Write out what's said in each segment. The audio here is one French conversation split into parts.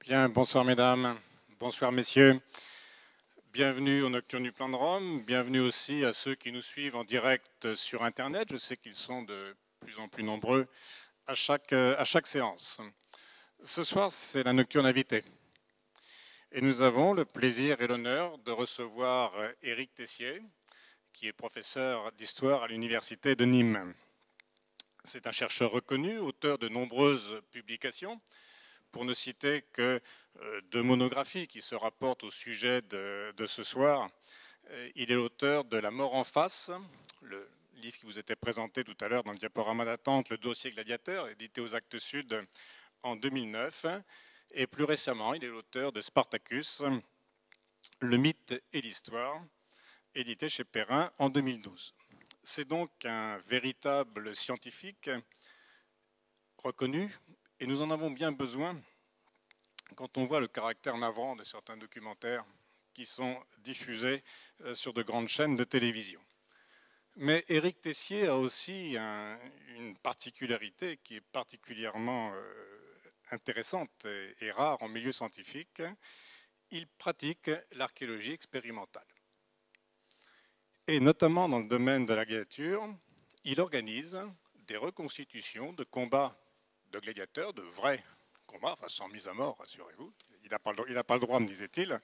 Bien, bonsoir mesdames, bonsoir messieurs. Bienvenue aux Nocturnes du Plan de Rome. Bienvenue aussi à ceux qui nous suivent en direct sur Internet. Je sais qu'ils sont de plus en plus nombreux à chaque séance. Ce soir, c'est la Nocturne invitée. Et nous avons le plaisir et l'honneur de recevoir Éric Tessier, qui est professeur d'histoire à l'Université de Nîmes. C'est un chercheur reconnu, auteur de nombreuses publications, pour ne citer que deux monographies qui se rapportent au sujet de ce soir. Il est l'auteur de La mort en face, le livre qui vous était présenté tout à l'heure dans le diaporama d'attente, le dossier gladiateur, édité aux Actes Sud en 2009. Et plus récemment, il est l'auteur de Spartacus, le mythe et l'histoire, édité chez Perrin en 2012. C'est donc un véritable scientifique reconnu, et nous en avons bien besoin quand on voit le caractère navrant de certains documentaires qui sont diffusés sur de grandes chaînes de télévision. Mais Éric Tessier a aussi une particularité qui est particulièrement intéressante et rare en milieu scientifique. Il pratique l'archéologie expérimentale. Et notamment dans le domaine de la gladiature, il organise des reconstitutions de combats de gladiateurs, de vrais combats, enfin sans mise à mort, rassurez-vous. Il n'a pas le droit, me disait-il.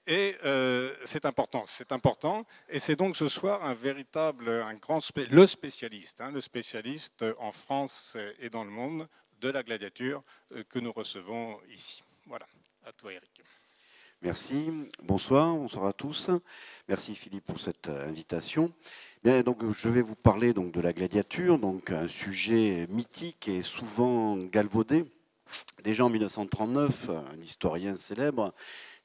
Et c'est important. Et c'est donc ce soir le spécialiste en France et dans le monde de la gladiature que nous recevons ici. Voilà, à toi Éric. Merci, bonsoir à tous. Merci Philippe pour cette invitation. Bien, donc, je vais vous parler donc, de la gladiature, donc un sujet mythique et souvent galvaudé. Déjà en 1939, un historien célèbre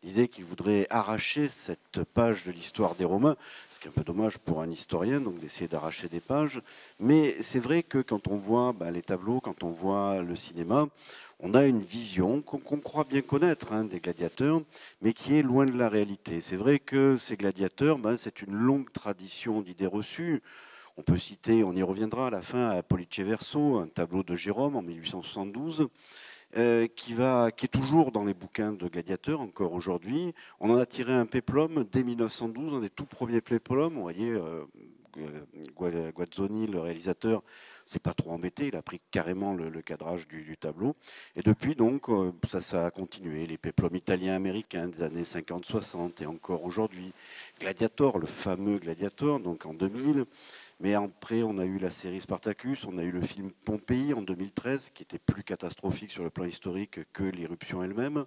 disait qu'il voudrait arracher cette page de l'histoire des Romains, ce qui est un peu dommage pour un historien, donc d'essayer d'arracher des pages. Mais c'est vrai que quand on voit les tableaux, quand on voit le cinéma, on a une vision qu'on croit bien connaître des gladiateurs, mais qui est loin de la réalité. C'est vrai que ces gladiateurs, c'est une longue tradition d'idées reçues. On peut citer, on y reviendra à la fin, à Pollice Verso, un tableau de Jérôme en 1872, qui est toujours dans les bouquins de gladiateurs encore aujourd'hui. On en a tiré un péplum dès 1912, un des tout premiers péplums. Vous voyez, Guazzoni, le réalisateur, s'est pas trop embêté. Il a pris carrément le cadrage du tableau. Et depuis, donc, ça a continué. Les péplums italiens, américains des années 50-60 et encore aujourd'hui. Gladiator, le fameux Gladiator, donc en 2000. Mais après, on a eu la série Spartacus, on a eu le film Pompéi en 2013, qui était plus catastrophique sur le plan historique que l'éruption elle-même.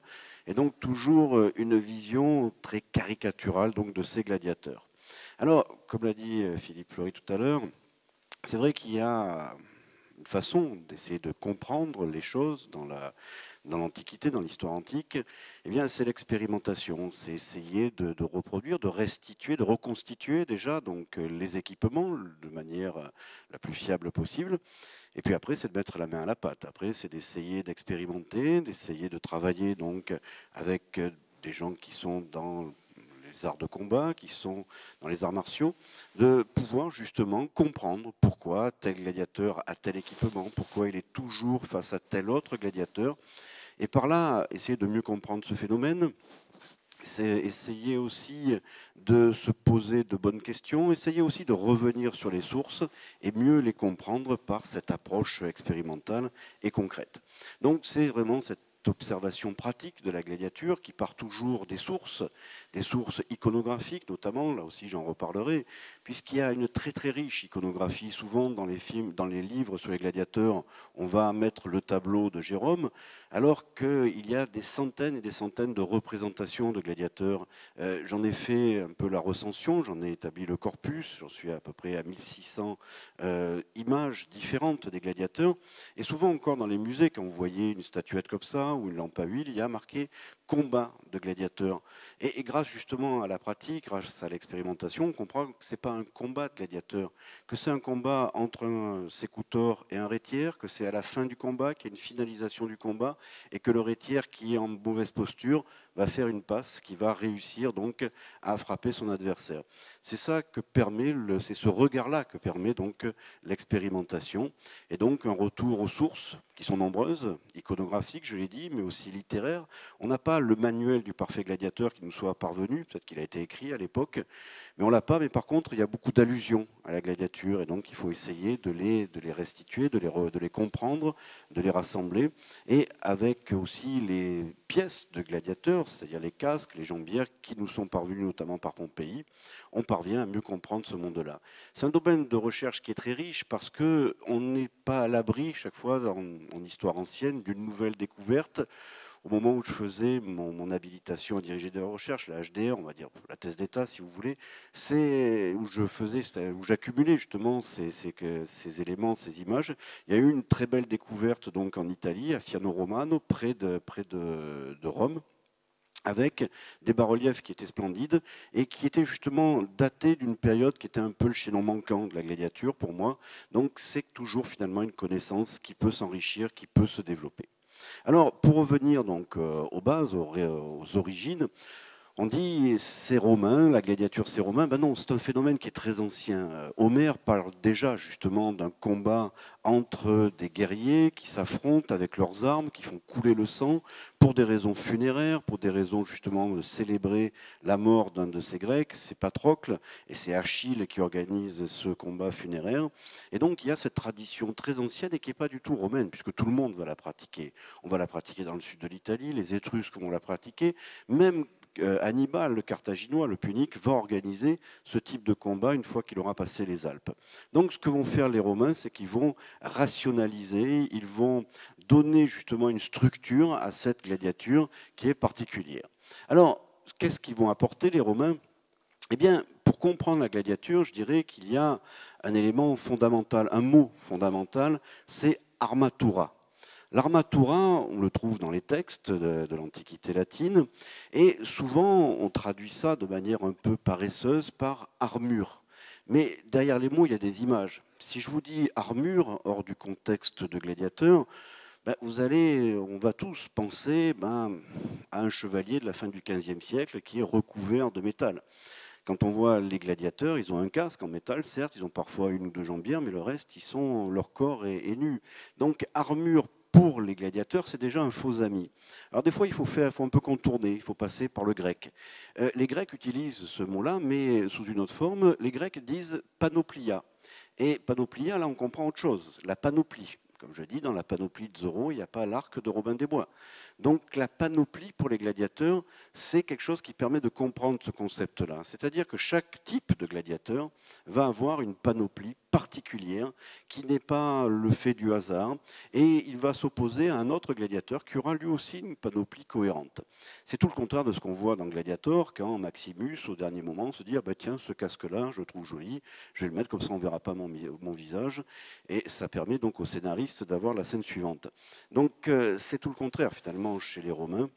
Et donc toujours une vision très caricaturale donc, de ces gladiateurs. Alors, comme l'a dit Philippe Fleury tout à l'heure, c'est vrai qu'il y a une façon d'essayer de comprendre les choses dans l'Antiquité, dans l'histoire antique, eh bien, c'est l'expérimentation. C'est essayer de reproduire, de restituer, de reconstituer déjà donc, les équipements de manière la plus fiable possible. Et puis après, c'est de mettre la main à la pâte. Après, c'est d'essayer d'expérimenter, d'essayer de travailler donc avec des gens qui sont dans les arts de combat, qui sont dans les arts martiaux, de pouvoir justement comprendre pourquoi tel gladiateur a tel équipement, pourquoi il est toujours face à tel autre gladiateur. Et par là, essayer de mieux comprendre ce phénomène, c'est essayer aussi de se poser de bonnes questions, essayer aussi de revenir sur les sources et mieux les comprendre par cette approche expérimentale et concrète. Donc c'est vraiment cette observation pratique de la gladiature qui part toujours des sources iconographiques notamment, là aussi j'en reparlerai, puisqu'il y a une très très riche iconographie. Souvent dans les films, dans les livres sur les gladiateurs, on va mettre le tableau de Jérôme, alors qu'il y a des centaines et des centaines de représentations de gladiateurs. J'en ai fait un peu la recension, j'en ai établi le corpus, j'en suis à peu près à 1600 images différentes des gladiateurs. Et souvent encore dans les musées, quand vous voyez une statuette comme ça ou une lampe à huile, il y a marqué combat de gladiateurs. Et grâce justement à la pratique, grâce à l'expérimentation, on comprend que ce n'est pas un combat de gladiateurs, que c'est un combat entre un sécutor et un rétiaire, que c'est à la fin du combat qu'il y a une finalisation du combat, et que le rétiaire qui est en mauvaise posture va faire une passe qui va réussir donc à frapper son adversaire. C'est ça que permet, c'est ce regard-là que permet donc l'expérimentation, et donc un retour aux sources qui sont nombreuses, iconographiques, je l'ai dit, mais aussi littéraires. On n'a pas le manuel du parfait gladiateur qui nous soit parvenu, peut-être qu'il a été écrit à l'époque, mais on l'a pas. Mais par contre, il y a beaucoup d'allusions à la gladiature, et donc il faut essayer de les restituer, de les comprendre, de les rassembler, et avec aussi les pièces de gladiateurs, c'est-à-dire les casques, les jambières, qui nous sont parvenus notamment par Pompéi, on parvient à mieux comprendre ce monde-là. C'est un domaine de recherche qui est très riche parce qu'on n'est pas à l'abri, chaque fois en histoire ancienne, d'une nouvelle découverte. Au moment où je faisais mon habilitation à diriger des recherches, la HDR, on va dire la thèse d'État si vous voulez, c'est où j'accumulais justement ces éléments, ces images. Il y a eu une très belle découverte donc en Italie, à Fiano Romano, près de Rome, avec des bas-reliefs qui étaient splendides et qui étaient justement datés d'une période qui était un peu le chaînon manquant de la gladiature pour moi. Donc c'est toujours finalement une connaissance qui peut s'enrichir, qui peut se développer. Alors pour revenir donc aux bases, aux origines, on dit c'est romain, la gladiature c'est romain. Ben non, c'est un phénomène qui est très ancien. Homère parle déjà justement d'un combat entre des guerriers qui s'affrontent avec leurs armes, qui font couler le sang pour des raisons funéraires, pour des raisons justement de célébrer la mort d'un de ces Grecs. C'est Patrocle et c'est Achille qui organise ce combat funéraire. Et donc il y a cette tradition très ancienne et qui n'est pas du tout romaine, puisque tout le monde va la pratiquer. On va la pratiquer dans le sud de l'Italie, les Étrusques vont la pratiquer, même Hannibal, le Carthaginois, le Punique, va organiser ce type de combat une fois qu'il aura passé les Alpes. Donc ce que vont faire les Romains, c'est qu'ils vont rationaliser, ils vont donner justement une structure à cette gladiature qui est particulière. Alors, qu'est-ce qu'ils vont apporter les Romains ? Eh bien, pour comprendre la gladiature, je dirais qu'il y a un élément fondamental, un mot fondamental, c'est armatura. L'armatura, on le trouve dans les textes de l'Antiquité latine, et souvent on traduit ça de manière un peu paresseuse par armure. Mais derrière les mots, il y a des images. Si je vous dis armure, hors du contexte de gladiateur, ben on va tous penser à un chevalier de la fin du XVe siècle qui est recouvert de métal. Quand on voit les gladiateurs, ils ont un casque en métal, certes, ils ont parfois une ou deux jambières, mais le reste, leur corps est nu. Donc armure pour les gladiateurs, c'est déjà un faux ami. Alors des fois, il faut un peu contourner, il faut passer par le grec. Les Grecs utilisent ce mot-là, mais sous une autre forme. Les Grecs disent panoplia. Et panoplia, là, on comprend autre chose, la panoplie. Comme je dis, dans la panoplie de Zorro, il n'y a pas l'arc de Robin des Bois. Donc la panoplie pour les gladiateurs, c'est quelque chose qui permet de comprendre ce concept-là. C'est-à-dire que chaque type de gladiateur va avoir une panoplie particulière qui n'est pas le fait du hasard, et il va s'opposer à un autre gladiateur qui aura lui aussi une panoplie cohérente. C'est tout le contraire de ce qu'on voit dans Gladiator, quand Maximus, au dernier moment, se dit ah ben tiens, ce casque-là, je le trouve joli, je vais le mettre comme ça, on ne verra pas mon visage, et ça permet donc au scénariste d'avoir la scène suivante. Donc c'est tout le contraire finalement chez les Romains.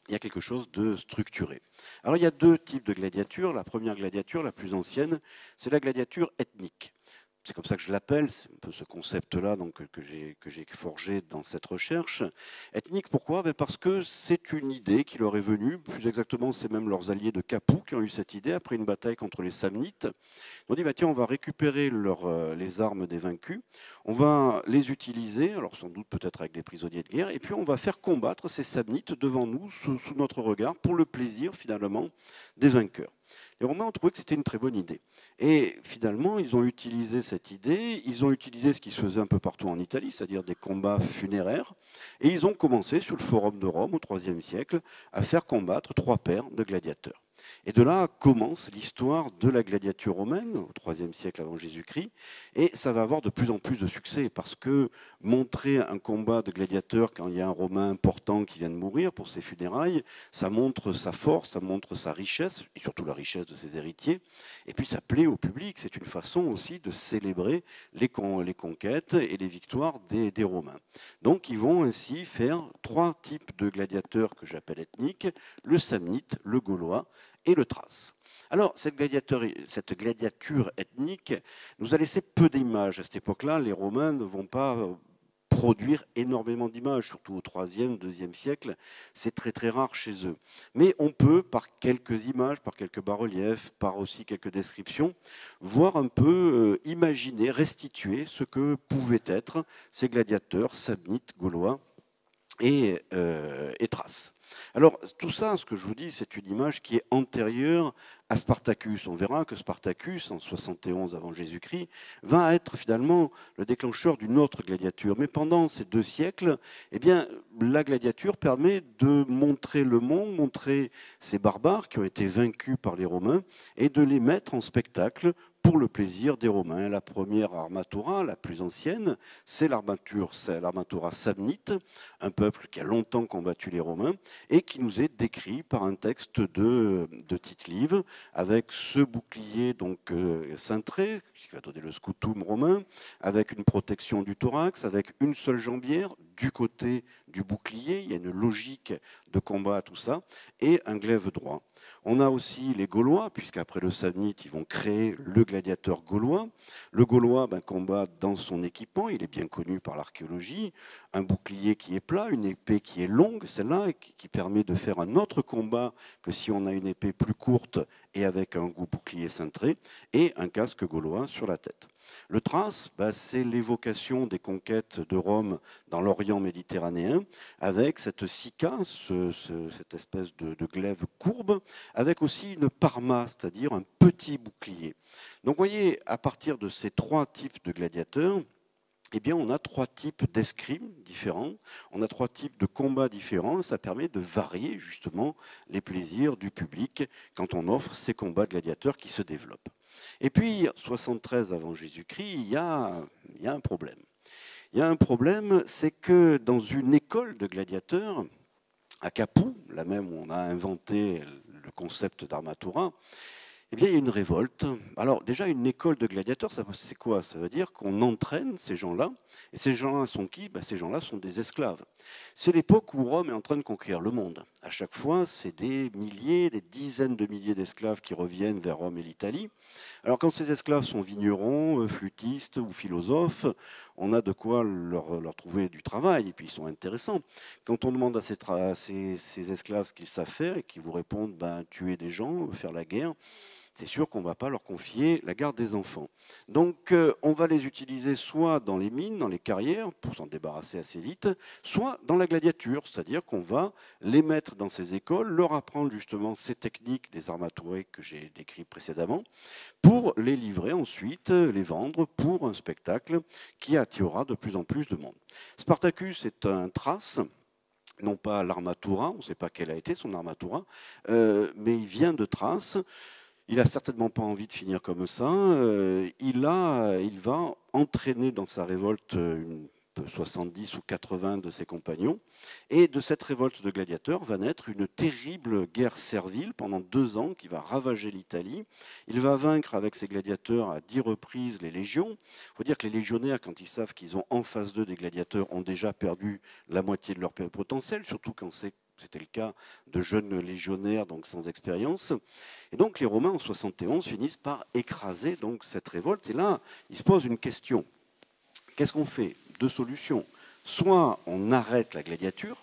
Il y a quelque chose de structuré. Alors il y a deux types de gladiature. La première gladiature, la plus ancienne, c'est la gladiature ethnique. C'est comme ça que je l'appelle, c'est un peu ce concept-là donc, que j'ai forgé dans cette recherche. Ethnique, pourquoi ? Parce que c'est une idée qui leur est venue, plus exactement c'est même leurs alliés de Capoue qui ont eu cette idée après une bataille contre les Samnites. Ils ont dit tiens, on va récupérer les armes des vaincus, on va les utiliser, alors sans doute peut-être avec des prisonniers de guerre, et puis on va faire combattre ces Samnites devant nous, sous notre regard, pour le plaisir finalement des vainqueurs. Les Romains ont trouvé que c'était une très bonne idée. Et finalement, ils ont utilisé cette idée, ils ont utilisé ce qui se faisait un peu partout en Italie, c'est-à-dire des combats funéraires, et ils ont commencé sur le Forum de Rome au IIIe siècle à faire combattre 3 paires de gladiateurs. Et de là commence l'histoire de la gladiature romaine, au IIIe siècle avant Jésus-Christ, et ça va avoir de plus en plus de succès, parce que montrer un combat de gladiateurs quand il y a un Romain important qui vient de mourir pour ses funérailles, ça montre sa force, ça montre sa richesse, et surtout la richesse de ses héritiers, et puis ça plaît au public, c'est une façon aussi de célébrer les conquêtes et les victoires des Romains. Donc ils vont ainsi faire 3 types de gladiateurs que j'appelle ethniques, le samnite, le gaulois et le thrace. Alors, cette gladiature ethnique nous a laissé peu d'images. À cette époque-là, les Romains ne vont pas produire énormément d'images, surtout au IIIe, IIe siècle. C'est très très rare chez eux. Mais on peut, par quelques images, par quelques bas-reliefs, par aussi quelques descriptions, voir un peu, imaginer, restituer ce que pouvaient être ces gladiateurs samnites, gaulois et Thraces. Alors tout ça, ce que je vous dis, c'est une image qui est antérieure à Spartacus. On verra que Spartacus, en 71 avant Jésus-Christ, va être finalement le déclencheur d'une autre gladiature. Mais pendant ces 2 siècles, eh bien, la gladiature permet de montrer le monde, montrer ces barbares qui ont été vaincus par les Romains et de les mettre en spectacle pour le plaisir des Romains. La première armatura, la plus ancienne, c'est l'armatura samnite, un peuple qui a longtemps combattu les Romains et qui nous est décrit par un texte de Tite-Live, avec ce bouclier donc cintré, qui va donner le scutum romain, avec une protection du thorax, avec une seule jambière du côté du bouclier, il y a une logique de combat à tout ça, et un glaive droit. On a aussi les Gaulois, puisqu'après le samnite, ils vont créer le gladiateur gaulois. Le Gaulois combat dans son équipement, il est bien connu par l'archéologie, un bouclier qui est plat, une épée qui est longue, celle-là, qui permet de faire un autre combat que si on a une épée plus courte et avec un bouclier cintré, et un casque gaulois sur la tête. Le Thrace, c'est l'évocation des conquêtes de Rome dans l'Orient méditerranéen, avec cette sika, cette espèce de glaive courbe, avec aussi une parma, c'est-à-dire un petit bouclier. Donc vous voyez, à partir de ces 3 types de gladiateurs, eh bien, on a 3 types d'escrimes différents, on a 3 types de combats différents, ça permet de varier justement les plaisirs du public quand on offre ces combats de gladiateurs qui se développent. Et puis, 73 avant Jésus-Christ, il y a un problème. Il y a un problème, c'est que dans une école de gladiateurs, à Capoue, là même où on a inventé le concept d'armatura, eh bien, il y a une révolte. Alors, déjà, une école de gladiateurs, c'est quoi? Ça veut dire qu'on entraîne ces gens-là. Et ces gens-là sont qui? Ces gens-là sont des esclaves. C'est l'époque où Rome est en train de conquérir le monde. À chaque fois, c'est des milliers, des dizaines de milliers d'esclaves qui reviennent vers Rome et l'Italie. Alors, quand ces esclaves sont vignerons, flûtistes ou philosophes, on a de quoi leur trouver du travail, et puis ils sont intéressants. Quand on demande à ces esclaves ce qu'ils savent faire, et qu'ils vous répondent tuer des gens, faire la guerre, c'est sûr qu'on ne va pas leur confier la garde des enfants. Donc on va les utiliser soit dans les mines, dans les carrières, pour s'en débarrasser assez vite, soit dans la gladiature, c'est-à-dire qu'on va les mettre dans ces écoles, leur apprendre justement ces techniques des armaturés que j'ai décrites précédemment, pour les livrer ensuite, les vendre pour un spectacle qui attirera de plus en plus de monde. Spartacus est un Thrace, non pas l'armatura, on ne sait pas quelle a été son armatura, mais il vient de Thrace. Il n'a certainement pas envie de finir comme ça. Il va entraîner dans sa révolte 70 ou 80 de ses compagnons. Et de cette révolte de gladiateurs va naître une terrible guerre servile pendant 2 ans qui va ravager l'Italie. Il va vaincre avec ses gladiateurs à 10 reprises les légions. Il faut dire que les légionnaires, quand ils savent qu'ils ont en face d'eux des gladiateurs, ont déjà perdu la moitié de leur potentiel, surtout quand c'était le cas de jeunes légionnaires donc sans expérience. Et donc les Romains en 71 finissent par écraser donc cette révolte. Et là, ils se posent une question. Qu'est-ce qu'on fait? 2 solutions. Soit on arrête la gladiature,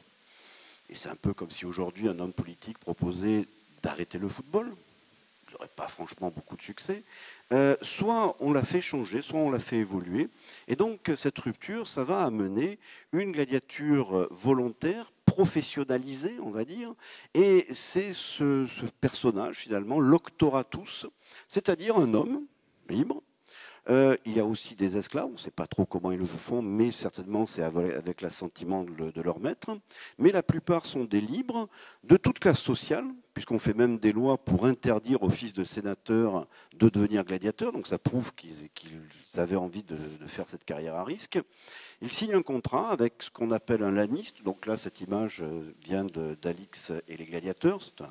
et c'est un peu comme si aujourd'hui un homme politique proposait d'arrêter le football. Il n'aurait pas franchement beaucoup de succès. Soit on la fait changer, soit on la fait évoluer. Et donc cette rupture, ça va amener une gladiature volontaire, professionnalisée, on va dire. Et c'est ce personnage, finalement, l'Octoratus, c'est-à-dire un homme libre. Il y a aussi des esclaves, on ne sait pas trop comment ils le font, mais certainement c'est avec l'assentiment de leur maître. Mais la plupart sont des libres de toute classe sociale, puisqu'on fait même des lois pour interdire aux fils de sénateurs de devenir gladiateurs, donc ça prouve qu'ils avaient envie de faire cette carrière à risque. Ils signent un contrat avec ce qu'on appelle un laniste, donc là cette image vient d'Alix et les gladiateurs, c'est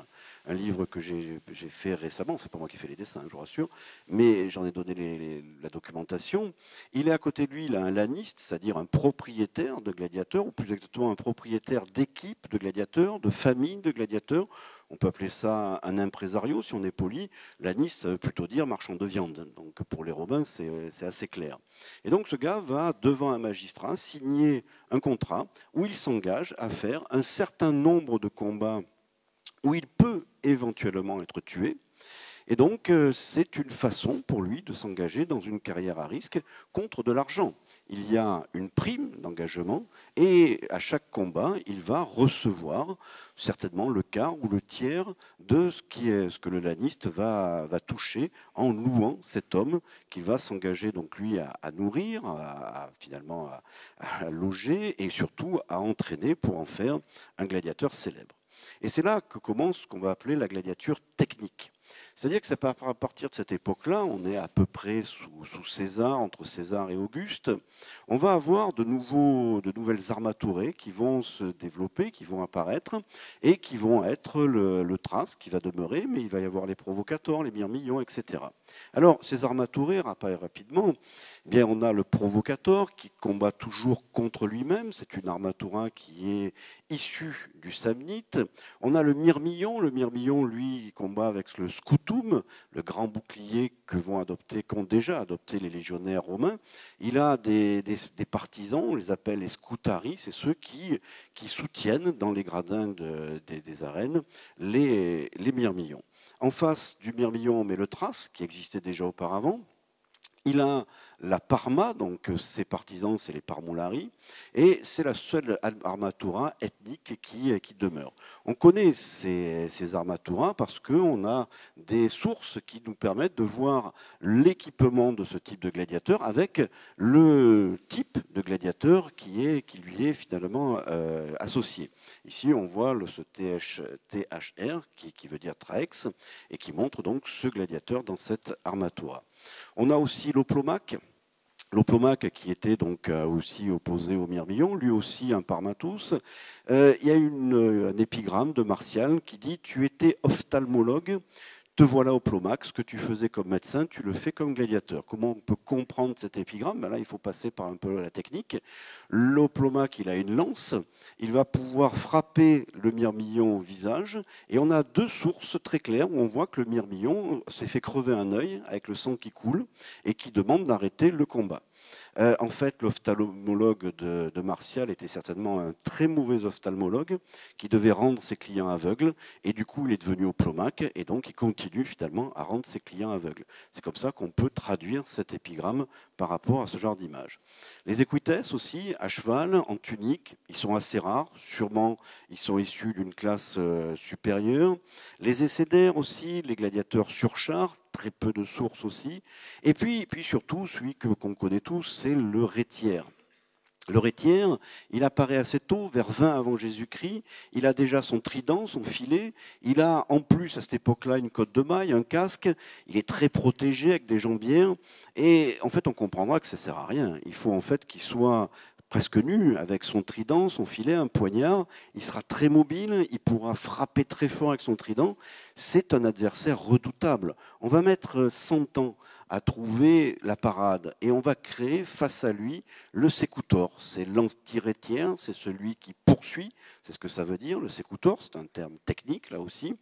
un livre que j'ai fait récemment, c'est pas moi qui fais les dessins, je vous rassure, mais j'en ai donné la documentation. Il est à côté de lui, il a un laniste, c'est-à-dire un propriétaire de gladiateurs, ou plus exactement un propriétaire d'équipe de gladiateurs, de famille de gladiateurs. On peut appeler ça un impresario si on est poli. Laniste, ça veut plutôt dire marchand de viande. Donc pour les Romains, c'est assez clair. Et donc ce gars va devant un magistrat signer un contrat où il s'engage à faire un certain nombre de combats où il peut éventuellement être tué. Et donc, c'est une façon pour lui de s'engager dans une carrière à risque contre de l'argent. Il y a une prime d'engagement et à chaque combat, il va recevoir certainement le quart ou le tiers de ce que le laniste va toucher en louant cet homme qu'il va s'engager donc lui à nourrir, finalement à loger et surtout à entraîner pour en faire un gladiateur célèbre. Et c'est là que commence ce qu'on va appeler la gladiature technique. C'est-à-dire que c'est à partir de cette époque-là, on est à peu près sous César, entre César et Auguste, on va avoir de nouvelles armaturées qui vont se développer, qui vont apparaître, et qui vont être le trace qui va demeurer, mais il va y avoir les provocateurs, les myrmillons, etc. Alors, ces armaturées apparaissent rapidement. Eh bien, on a le provocateur qui combat toujours contre lui-même, c'est une armatura qui est issue du samnite. On a le myrmillon, lui, combat avec le scutum, le grand bouclier qu'ont déjà adopté les légionnaires romains. Il a des partisans, on les appelle les scutari, c'est ceux qui soutiennent dans les gradins des arènes les myrmillons. En face du myrmillon, on met le thrace, qui existait déjà auparavant. Il a la Parma, donc ses partisans, c'est les Parmulari, et c'est la seule armatura ethnique qui demeure. On connaît ces armaturas parce qu'on a des sources qui nous permettent de voir l'équipement de ce type de gladiateur avec le type de gladiateur qui lui est finalement associé. Ici, on voit ce THR, qui veut dire Traex, et qui montre donc ce gladiateur dans cette armatura. On a aussi l'Oplomaque. L'Oplomaque qui était donc aussi opposé au myrmillon, lui aussi un Parmatus. Il y a un épigramme de Martial qui dit « Tu étais ophtalmologue, te voilà Oplomaque, ce que tu faisais comme médecin, tu le fais comme gladiateur ». Comment on peut comprendre cet épigramme? Ben là, il faut passer par un peu la technique. L'Oplomaque, il a une lance, il va pouvoir frapper le myrmillon au visage, et on a deux sources très claires où on voit que le myrmillon s'est fait crever un œil avec le sang qui coule et qui demande d'arrêter le combat. En fait, l'ophtalmologue de Martial était certainement un très mauvais ophtalmologue qui devait rendre ses clients aveugles, et du coup, il est devenu oplomaque, et donc il continue finalement à rendre ses clients aveugles. C'est comme ça qu'on peut traduire cet épigramme par rapport à ce genre d'image. Les equites aussi, à cheval, en tunique, ils sont assez rares, sûrement ils sont issus d'une classe supérieure. Les essaidaires aussi, les gladiateurs sur char, très peu de sources aussi. Et puis surtout, celui qu'on connaît tous, c'est le rétiaire. Le rétiaire, il apparaît assez tôt, vers 20 avant Jésus-Christ. Il a déjà son trident, son filet. Il a en plus, à cette époque-là, une cotte de maille, un casque. Il est très protégé avec des jambières. Et en fait, on comprendra que ça ne sert à rien. Il faut en fait qu'il soit presque nu, avec son trident, son filet, un poignard. Il sera très mobile, il pourra frapper très fort avec son trident. C'est un adversaire redoutable. On va mettre 100 ans à trouver la parade et on va créer face à lui le sécutor. C'est l'antirétiaire, c'est celui qui poursuit, c'est ce que ça veut dire, le sécutor, c'est un terme technique là aussi.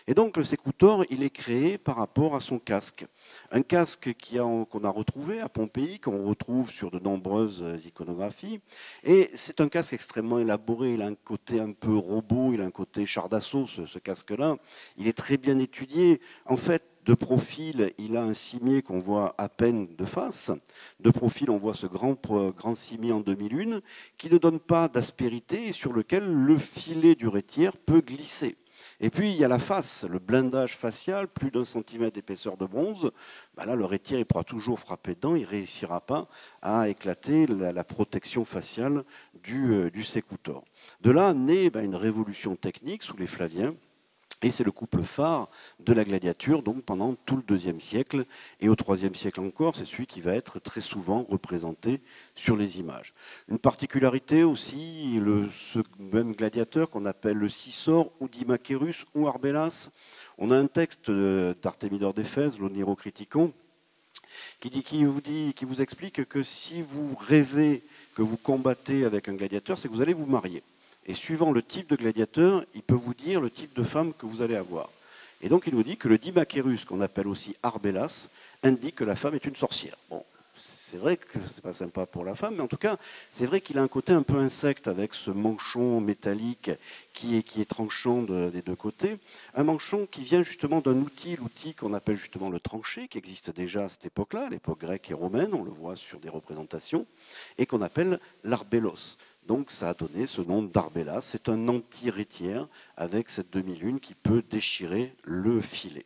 Et donc le sécutor, il est créé par rapport à son casque. Un casque qu'on a retrouvé à Pompéi, qu'on retrouve sur de nombreuses iconographies. Et c'est un casque extrêmement élaboré, il a un côté un peu robot, il a un côté char d'assaut, ce casque-là. Il est très bien étudié. En fait, de profil, il a un cimier qu'on voit à peine de face. De profil, on voit ce grand cimier en demi-lune qui ne donne pas d'aspérité et sur lequel le filet du rétiaire peut glisser. Et puis, il y a la face, le blindage facial, plus d'1 centimètre d'épaisseur de bronze. Ben là, le rétiaire, il pourra toujours frapper dedans, il ne réussira pas à éclater la protection faciale du sécutor. De là naît une révolution technique sous les Flaviens, Et c'est le couple phare de la gladiature, donc pendant tout le IIe siècle. Et au IIIe siècle encore, c'est celui qui va être très souvent représenté sur les images. Une particularité aussi, ce même gladiateur qu'on appelle le Cisor ou Dimachérus ou Arbélas. On a un texte d'Artémidore d'Éphèse, l'Oniro Criticon, qui vous explique que si vous rêvez que vous combattez avec un gladiateur, c'est que vous allez vous marier. Et suivant le type de gladiateur, il peut vous dire le type de femme que vous allez avoir. Et donc il nous dit que le Dimachérus, qu'on appelle aussi Arbélas, indique que la femme est une sorcière. Bon, c'est vrai que c'est pas sympa pour la femme, mais en tout cas, c'est vrai qu'il a un côté un peu insecte avec ce manchon métallique qui est tranchant des deux côtés. Un manchon qui vient justement d'un outil, l'outil qu'on appelle justement le tranché, qui existe déjà à cette époque-là, à l'époque grecque et romaine, on le voit sur des représentations, et qu'on appelle l'arbélos. Donc ça a donné ce nom d'Arbélas. C'est un anti-rétiaire avec cette demi-lune qui peut déchirer le filet.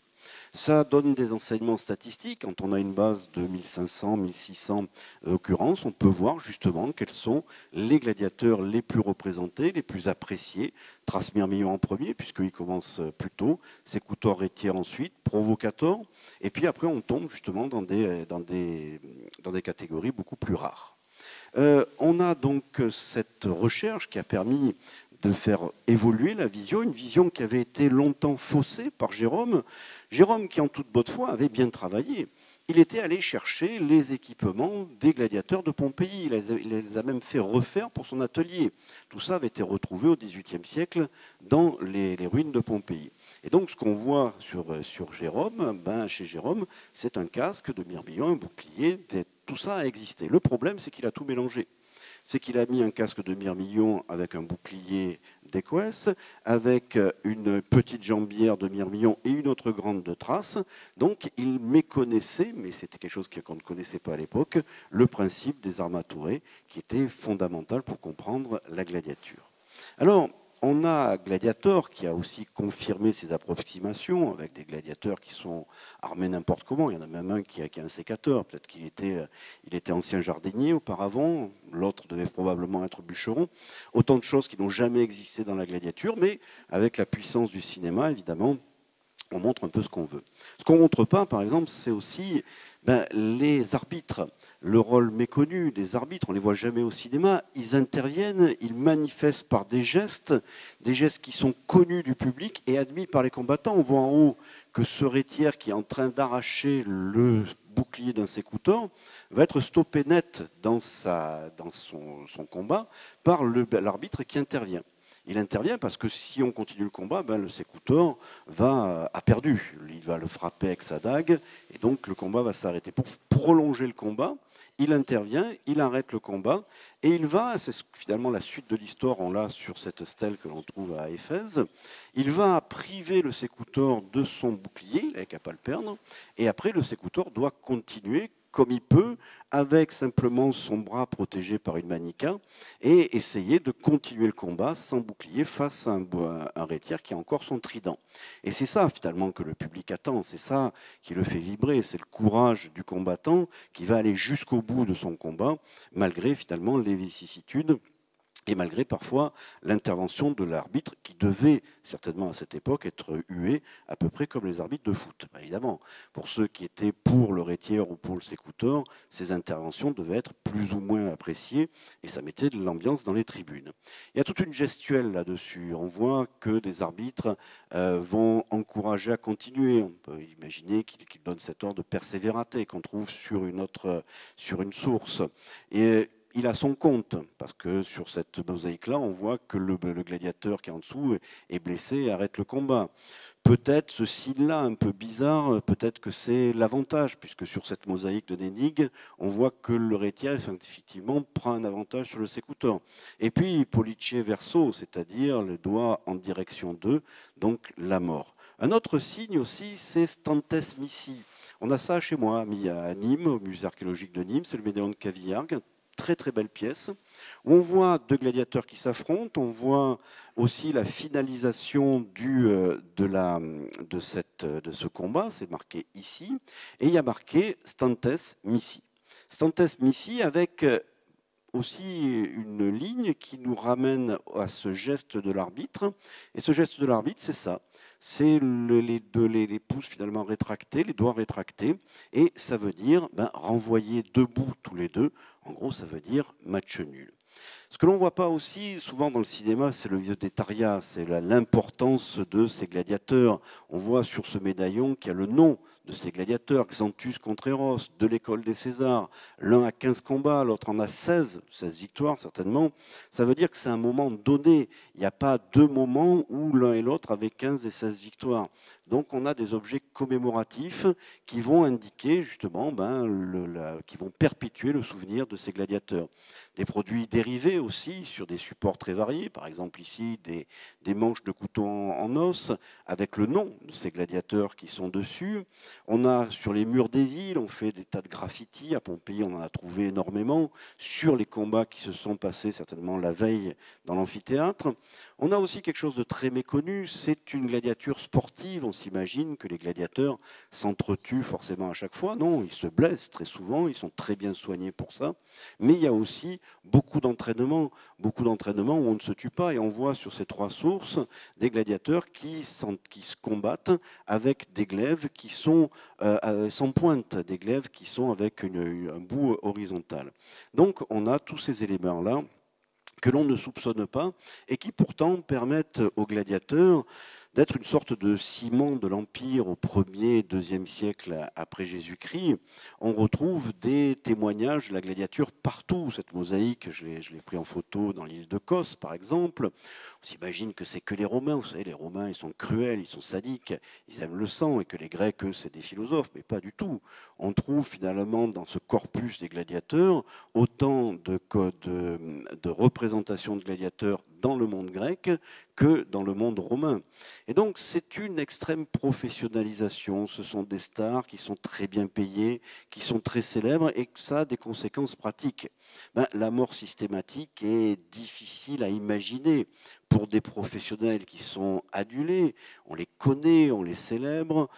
Ça donne des enseignements statistiques. Quand on a une base de 1500, 1600 occurrences, on peut voir justement quels sont les gladiateurs les plus représentés, les plus appréciés. Thrace-Mirmillon en premier, puisqu'il commence plus tôt, Sécoutor rétiaire ensuite, Provocator, et puis après on tombe justement dans des catégories beaucoup plus rares. On a donc cette recherche qui a permis de faire évoluer la vision, une vision qui avait été longtemps faussée par Jérôme. Jérôme, qui en toute bonne foi avait bien travaillé, il était allé chercher les équipements des gladiateurs de Pompéi. Il les a même fait refaire pour son atelier. Tout ça avait été retrouvé au XVIIIe siècle dans les ruines de Pompéi. Et donc ce qu'on voit sur Jérôme, chez Jérôme, c'est un casque de Mirmillon, un bouclier, tout ça a existé. Le problème, c'est qu'il a tout mélangé. C'est qu'il a mis un casque de Mirmillon avec un bouclier d'Équus, avec une petite jambière de Mirmillon et une autre grande de Thrace. Donc il méconnaissait, mais c'était quelque chose qu'on ne connaissait pas à l'époque, le principe des armaturés, qui était fondamental pour comprendre la gladiature. Alors, on a Gladiator qui a aussi confirmé ses approximations avec des gladiateurs qui sont armés n'importe comment. Il y en a même un qui a un sécateur. Peut-être qu'il était ancien jardinier auparavant. L'autre devait probablement être bûcheron. Autant de choses qui n'ont jamais existé dans la gladiature, mais avec la puissance du cinéma, évidemment, on montre un peu ce qu'on veut. Ce qu'on ne montre pas, par exemple, c'est aussi les arbitres. Le rôle méconnu des arbitres, on ne les voit jamais au cinéma, ils interviennent, ils manifestent par des gestes qui sont connus du public et admis par les combattants. On voit en haut que ce rétiaire qui est en train d'arracher le bouclier d'un sécoutor va être stoppé net dans son combat par l'arbitre qui intervient. Il intervient parce que si on continue le combat, le sécoutor a perdu. Il va le frapper avec sa dague et donc le combat va s'arrêter. Pour prolonger le combat, il intervient, il arrête le combat et il va, c'est finalement la suite de l'histoire, on l'a sur cette stèle que l'on trouve à Éphèse, il va priver le sécoutor de son bouclier, il n'a qu'à pas le perdre, et après le sécoutor doit continuer comme il peut, avec simplement son bras protégé par une manica, et essayer de continuer le combat sans bouclier face à un rétiaire qui a encore son trident. Et c'est ça finalement que le public attend, c'est ça qui le fait vibrer, c'est le courage du combattant qui va aller jusqu'au bout de son combat, malgré finalement les vicissitudes et malgré parfois l'intervention de l'arbitre qui devait certainement à cette époque être hué à peu près comme les arbitres de foot. Évidemment, pour ceux qui étaient pour le rétiaire ou pour le sécoutor, ces interventions devaient être plus ou moins appréciées et ça mettait de l'ambiance dans les tribunes. Il y a toute une gestuelle là-dessus. On voit que des arbitres vont encourager à continuer. On peut imaginer qu'ils donnent cet ordre de persévérité qu'on trouve sur une source. Et il a son compte, parce que sur cette mosaïque-là, on voit que le gladiateur qui est en dessous est blessé et arrête le combat. Peut-être ce signe-là, un peu bizarre, peut-être que c'est l'avantage, puisque sur cette mosaïque de Nénig, on voit que le rétiaire, effectivement, prend un avantage sur le sécoutor. Et puis, pollice verso, c'est-à-dire le doigt en direction d'eux, donc la mort. Un autre signe aussi, c'est stantes missi. On a ça chez moi, à Nîmes, au musée archéologique de Nîmes, c'est le médaillon de Cavillargues, très très belle pièce, où on voit deux gladiateurs qui s'affrontent, on voit aussi la finalisation de ce combat, c'est marqué ici, et il y a marqué Stantes Missi. Stantes Missi avec aussi une ligne qui nous ramène à ce geste de l'arbitre. Et ce geste de l'arbitre, c'est ça. C'est les pouces finalement rétractés, les doigts rétractés. Et ça veut dire renvoyer debout tous les deux. En gros, ça veut dire match nul. Ce que l'on ne voit pas aussi souvent dans le cinéma, c'est le védétariat, c'est l'importance de ces gladiateurs. On voit sur ce médaillon qu'il y a le nom de ces gladiateurs, Xanthus Contreros, de l'école des Césars. L'un a 15 combats, l'autre en a 16 victoires certainement. Ça veut dire que c'est un moment donné. Il n'y a pas deux moments où l'un et l'autre avaient 15 et 16 victoires. Donc on a des objets commémoratifs qui vont indiquer justement, qui vont perpétuer le souvenir de ces gladiateurs. Des produits dérivés aussi sur des supports très variés, par exemple ici des manches de couteau en os avec le nom de ces gladiateurs qui sont dessus. On a sur les murs des villes, on fait des tas de graffitis, à Pompéi on en a trouvé énormément, sur les combats qui se sont passés certainement la veille dans l'amphithéâtre. On a aussi quelque chose de très méconnu, c'est une gladiature sportive. On s'imagine que les gladiateurs s'entretuent forcément à chaque fois. Non, ils se blessent très souvent, ils sont très bien soignés pour ça. Mais il y a aussi beaucoup d'entraînement où on ne se tue pas. Et on voit sur ces trois sources des gladiateurs qui se combattent avec des glaives qui sont sans pointe, des glaives qui sont avec un bout horizontal. Donc on a tous ces éléments-là que l'on ne soupçonne pas et qui pourtant permettent aux gladiateurs d'être une sorte de ciment de l'Empire au 1er et 2e siècle après Jésus-Christ. On retrouve des témoignages de la gladiature partout. Cette mosaïque, je l'ai pris en photo dans l'île de Kos, par exemple. On s'imagine que c'est que les Romains. Vous savez, les Romains, ils sont cruels, ils sont sadiques, ils aiment le sang, et que les Grecs, eux, c'est des philosophes, mais pas du tout. On trouve finalement dans ce corpus des gladiateurs autant de représentations de gladiateurs dans le monde grec que dans le monde romain. Et donc c'est une extrême professionnalisation, ce sont des stars qui sont très bien payées, qui sont très célèbres et que ça a des conséquences pratiques. La mort systématique est difficile à imaginer pour des professionnels qui sont adulés, on les connaît, on les célèbre,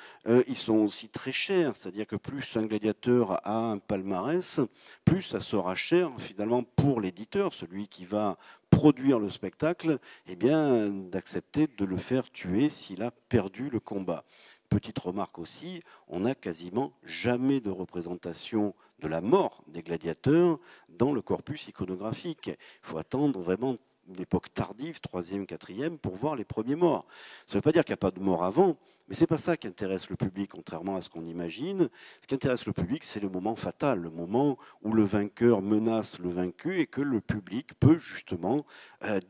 ils sont aussi très chers, c'est-à-dire que plus un gladiateur a un palmarès, plus ça sera cher finalement pour l'éditeur, celui qui va produire le spectacle, d'accepter de le faire tuer s'il a perdu le combat. Petite remarque aussi, on n'a quasiment jamais de représentation de la mort des gladiateurs dans le corpus iconographique. Il faut attendre vraiment une époque tardive, 3e, 4e, pour voir les premiers morts. Ça ne veut pas dire qu'il n'y a pas de mort avant, mais ce n'est pas ça qui intéresse le public, contrairement à ce qu'on imagine. Ce qui intéresse le public, c'est le moment fatal, le moment où le vainqueur menace le vaincu et que le public peut justement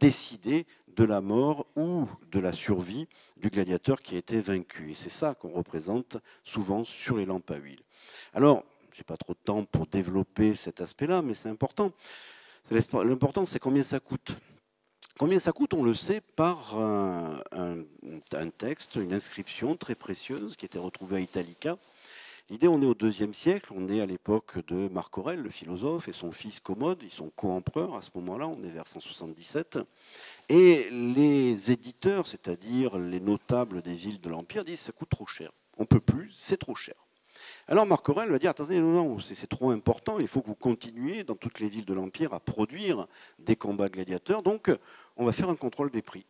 décider de la mort ou de la survie du gladiateur qui a été vaincu. Et c'est ça qu'on représente souvent sur les lampes à huile. Alors, je n'ai pas trop de temps pour développer cet aspect-là, mais c'est important. L'important, c'est combien ça coûte. Combien ça coûte, on le sait par un texte, une inscription très précieuse qui était retrouvée à Italica. L'idée, on est au IIe siècle, on est à l'époque de Marc Aurèle, le philosophe, et son fils Commode, ils sont co-empereurs à ce moment-là, on est vers 177. Et les éditeurs, c'est-à-dire les notables des villes de l'Empire, disent ça coûte trop cher, on ne peut plus, c'est trop cher. Alors Marc Aurèle va dire, attendez, non, c'est trop important, il faut que vous continuiez dans toutes les villes de l'Empire à produire des combats gladiateurs, donc on va faire un contrôle des prix.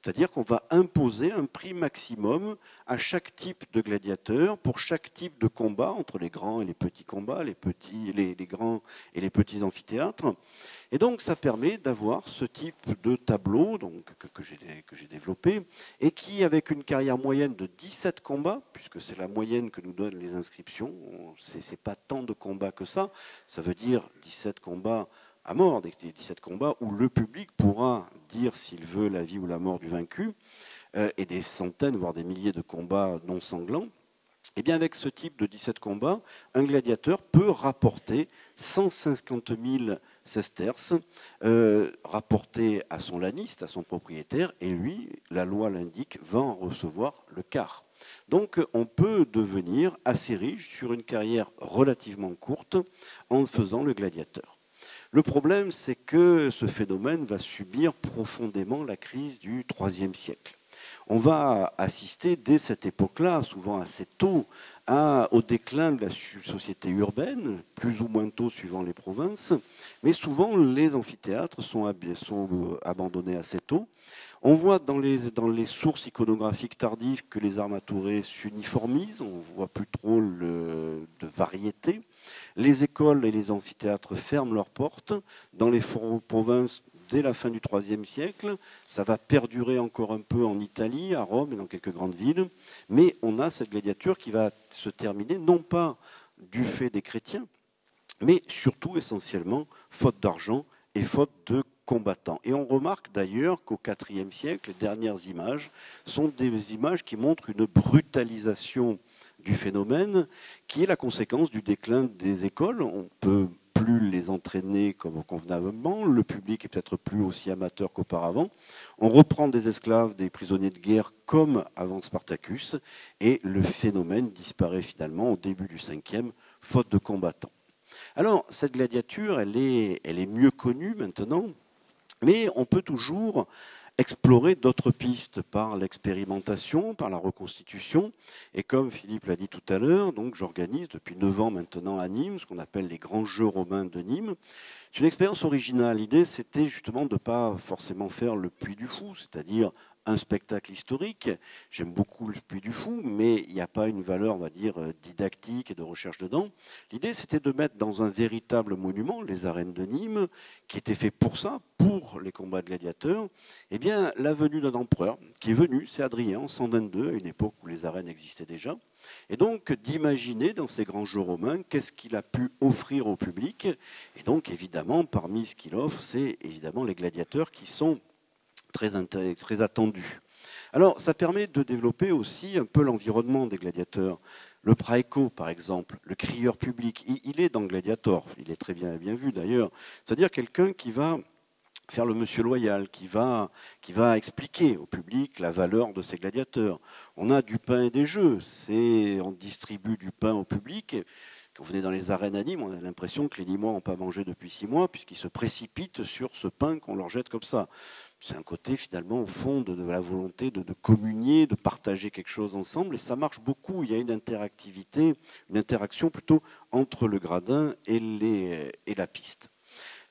C'est-à-dire qu'on va imposer un prix maximum à chaque type de gladiateur pour chaque type de combat, entre les grands et les petits combats, les grands et les petits amphithéâtres. Et donc ça permet d'avoir ce type de tableau que j'ai développé et qui, avec une carrière moyenne de 17 combats, puisque c'est la moyenne que nous donnent les inscriptions, c'est pas tant de combats que ça veut dire 17 combats à mort, des 17 combats où le public pourra dire s'il veut la vie ou la mort du vaincu, et des centaines, voire des milliers de combats non sanglants. Et bien avec ce type de 17 combats, un gladiateur peut rapporter 150 000 sesterces, rapporter à son laniste, à son propriétaire, et lui, la loi l'indique, va en recevoir le quart. Donc on peut devenir assez riche sur une carrière relativement courte en faisant le gladiateur. Le problème, c'est que ce phénomène va subir profondément la crise du IIIe siècle. on va assister dès cette époque-là, souvent assez tôt, au déclin de la société urbaine, plus ou moins tôt suivant les provinces, mais souvent les amphithéâtres sont abandonnés assez tôt. On voit dans les sources iconographiques tardives que les armaturés s'uniformisent, on ne voit plus trop de variété. Les écoles et les amphithéâtres ferment leurs portes. Dans les provinces, dès la fin du IIIe siècle, ça va perdurer encore un peu en Italie, à Rome et dans quelques grandes villes. Mais on a cette gladiature qui va se terminer, non pas du fait des chrétiens, mais surtout essentiellement faute d'argent et faute de combattants. Et on remarque d'ailleurs qu'au IVe siècle, les dernières images sont des images qui montrent une brutalisation du phénomène qui est la conséquence du déclin des écoles. On peut plus les entraîner comme convenablement, le public est peut-être plus aussi amateur qu'auparavant. On reprend des esclaves, des prisonniers de guerre comme avant Spartacus, et le phénomène disparaît finalement au début du 5e, faute de combattants. Alors, cette gladiature, elle est mieux connue maintenant, mais on peut toujours explorer d'autres pistes par l'expérimentation, par la reconstitution. Et comme Philippe l'a dit tout à l'heure, donc j'organise depuis 9 ans maintenant à Nîmes, ce qu'on appelle les grands jeux romains de Nîmes. C'est une expérience originale. L'idée, c'était justement de ne pas forcément faire le Puy du Fou, c'est-à-dire un spectacle historique. J'aime beaucoup le Puy du Fou, mais il n'y a pas une valeur, on va dire, didactique et de recherche dedans. L'idée, c'était de mettre dans un véritable monument, les arènes de Nîmes, qui était fait pour ça, pour les combats de gladiateurs, eh bien, la venue d'un empereur qui est venu, c'est Adrien, en 122, à une époque où les arènes existaient déjà, et donc d'imaginer dans ces grands jeux romains qu'est-ce qu'il a pu offrir au public. Et donc, évidemment, parmi ce qu'il offre, c'est évidemment les gladiateurs qui sont très attendus. Alors, ça permet de développer aussi un peu l'environnement des gladiateurs. Le praeco, par exemple, le crieur public, il est dans Gladiator, il est très bien vu d'ailleurs. C'est-à-dire quelqu'un qui va faire le monsieur loyal, qui va expliquer au public la valeur de ces gladiateurs. On a du pain et des jeux, on distribue du pain au public. Quand vous venez dans les arènes à Nîmes, on a l'impression que les Nîmois n'ont pas mangé depuis 6 mois, puisqu'ils se précipitent sur ce pain qu'on leur jette comme ça. C'est un côté finalement au fond de la volonté de communier, de partager quelque chose ensemble, et ça marche beaucoup. Il y a une interactivité, une interaction plutôt entre le gradin et la piste.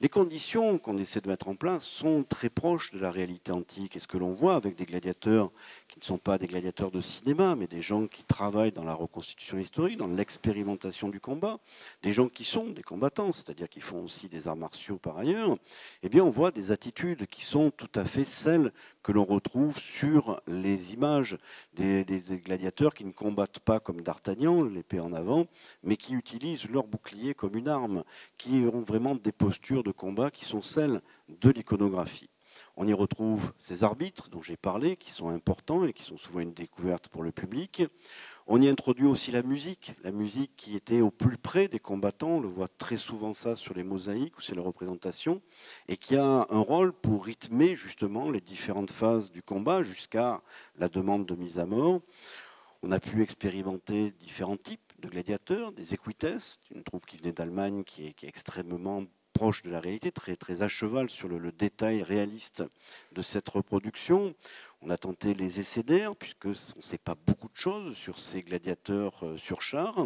Les conditions qu'on essaie de mettre en place sont très proches de la réalité antique. Et ce que l'on voit avec des gladiateurs qui ne sont pas des gladiateurs de cinéma, mais des gens qui travaillent dans la reconstitution historique, dans l'expérimentation du combat, des gens qui sont des combattants, c'est-à-dire qui font aussi des arts martiaux par ailleurs, eh bien on voit des attitudes qui sont tout à fait celles que l'on retrouve sur les images des gladiateurs qui ne combattent pas comme D'Artagnan, l'épée en avant, mais qui utilisent leur bouclier comme une arme, qui ont vraiment des postures de combat qui sont celles de l'iconographie. On y retrouve ces arbitres dont j'ai parlé, qui sont importants et qui sont souvent une découverte pour le public. On y introduit aussi la musique qui était au plus près des combattants. On le voit très souvent ça sur les mosaïques ou sur les représentations, et qui a un rôle pour rythmer justement les différentes phases du combat jusqu'à la demande de mise à mort. On a pu expérimenter différents types de gladiateurs, des equites, une troupe qui venait d'Allemagne qui est extrêmement proche de la réalité, très à cheval sur le détail réaliste de cette reproduction. On a tenté les essais d'air, puisque on ne sait pas beaucoup de choses sur ces gladiateurs sur char.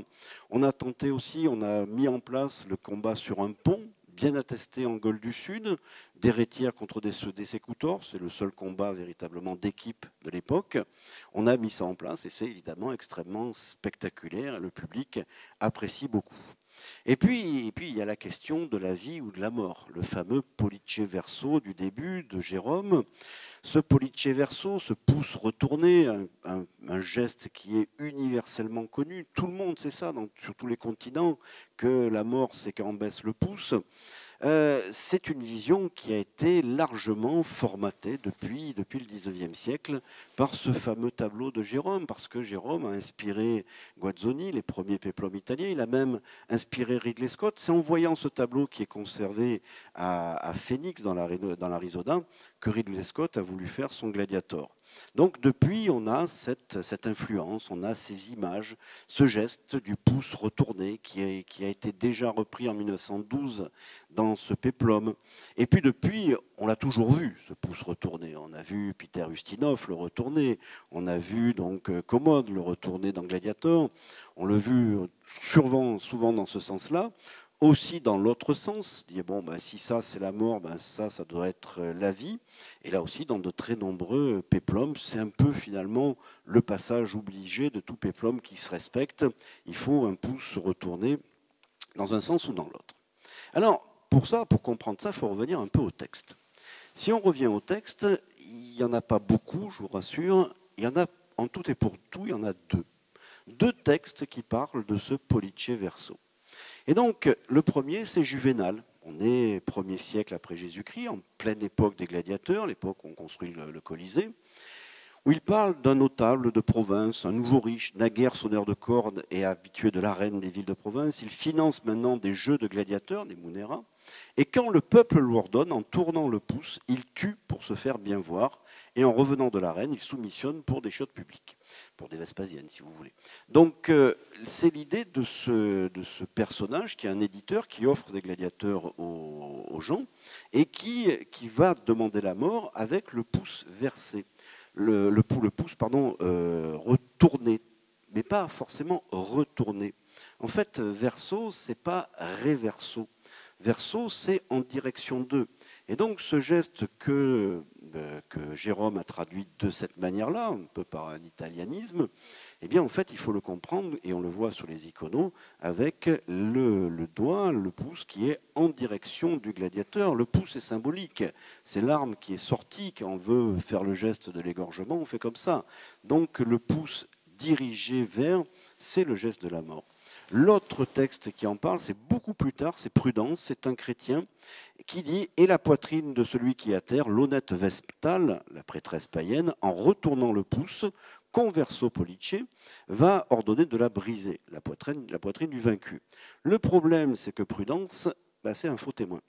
On a tenté aussi, on a mis en place le combat sur un pont, bien attesté en Gaule du Sud, des Rétières contre des sécoutors, c'est le seul combat véritablement d'équipe de l'époque. On a mis ça en place et c'est évidemment extrêmement spectaculaire, le public apprécie beaucoup. Et puis, il y a la question de la vie ou de la mort, le fameux pollice verso du début de Jérôme. Ce pollice verso, ce pouce retourné, un geste qui est universellement connu. Tout le monde sait ça sur tous les continents, que la mort, c'est quand on baisse le pouce. C'est une vision qui a été largement formatée depuis le XIXe siècle par ce fameux tableau de Jérôme, parce que Jérôme a inspiré Guazzoni, les premiers péplums italiens, il a même inspiré Ridley Scott. C'est en voyant ce tableau qui est conservé à Phoenix, dans l'Arizona, que Ridley Scott a voulu faire son Gladiator. Donc depuis, on a cette influence, on a ces images, ce geste du pouce retourné qui a été déjà repris en 1912 dans ce péplum. Et puis depuis, on l'a toujours vu, ce pouce retourné. On a vu Peter Ustinov le retourner, on a vu donc Commode le retourner dans Gladiator, on l'a vu souvent dans ce sens-là. Aussi dans l'autre sens, dire bon, ben, si ça c'est la mort, ben, ça doit être la vie. Et là aussi, dans de très nombreux péplums, c'est un peu finalement le passage obligé de tout péplum qui se respecte. Il faut un pouce retourner dans un sens ou dans l'autre. Alors, pour comprendre ça, il faut revenir un peu au texte. Si on revient au texte, il n'y en a pas beaucoup, je vous rassure. Il y en a, en tout et pour tout, il y en a deux. Deux textes qui parlent de ce Pollice Verso. Et donc, le premier, c'est Juvénal. On est 1er siècle après Jésus-Christ, en pleine époque des gladiateurs, l'époque où on construit le Colisée, où il parle d'un notable de province, un nouveau riche, naguère sonneur de cordes et habitué de l'arène des villes de province. Il finance maintenant des jeux de gladiateurs, des Munera, et quand le peuple l'ordonne, en tournant le pouce, il tue pour se faire bien voir, et en revenant de l'arène, il soumissionne pour des chiottes publiques, pour des Vespasiennes, si vous voulez. Donc, c'est l'idée de ce personnage qui est un éditeur qui offre des gladiateurs aux gens et qui va demander la mort avec le pouce versé, le pouce retourné, mais pas forcément retourné. En fait, verso, c'est pas reverso. Verso, c'est en direction d'eux. Et donc, ce geste que Jérôme a traduit de cette manière-là, un peu par un italianisme, eh bien, en fait, il faut le comprendre, et on le voit sur les iconos, avec le doigt, le pouce qui est en direction du gladiateur. Le pouce est symbolique. C'est l'arme qui est sortie. Quand on veut faire le geste de l'égorgement, on fait comme ça. Donc, le pouce dirigé vers, c'est le geste de la mort. L'autre texte qui en parle, c'est beaucoup plus tard, c'est Prudence, c'est un chrétien qui dit « Et la poitrine de celui qui est à terre, l'honnête Vesptale, la prêtresse païenne, en retournant le pouce, converso Pollice, va ordonner de la briser, la poitrine du vaincu. » Le problème, c'est que Prudence, c'est un faux témoin.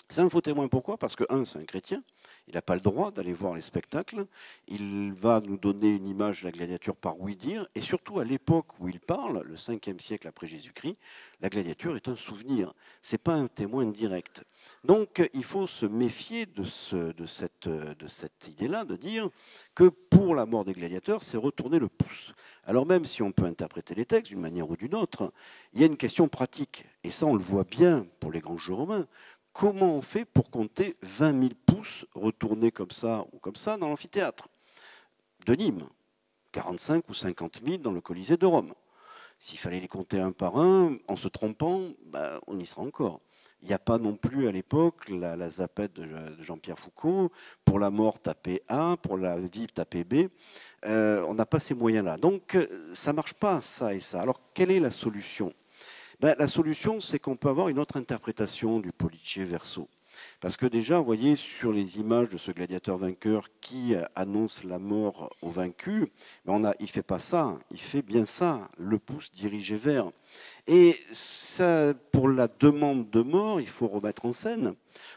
C'est un faux témoin, pourquoi ? Parce que, c'est un chrétien, il n'a pas le droit d'aller voir les spectacles, il va nous donner une image de la gladiature par ouï-dire, et surtout à l'époque où il parle, le 5e siècle après Jésus-Christ, la gladiature est un souvenir, ce n'est pas un témoin direct. Donc il faut se méfier de cette idée-là, de dire que pour la mort des gladiateurs, c'est retourner le pouce. Alors même si on peut interpréter les textes d'une manière ou d'une autre, il y a une question pratique, et ça on le voit bien pour les grands jeux romains. Comment on fait pour compter 20 000 pouces retournés comme ça ou comme ça dans l'amphithéâtre de Nîmes, 45 ou 50 000 dans le Colisée de Rome. S'il fallait les compter un par un, en se trompant, on y sera encore. Il n'y a pas non plus à l'époque la zapette de Jean-Pierre Foucault, pour la mort taper A, pour la vie taper B. On n'a pas ces moyens-là. Donc ça ne marche pas, ça et ça. Alors quelle est la solution ? La solution, c'est qu'on peut avoir une autre interprétation du Pollice Verso. Parce que déjà, vous voyez, sur les images de ce gladiateur vainqueur qui annonce la mort au vaincu, il ne fait pas ça, il fait bien ça, le pouce dirigé vers. Et ça, pour la demande de mort, il faut remettre en scène.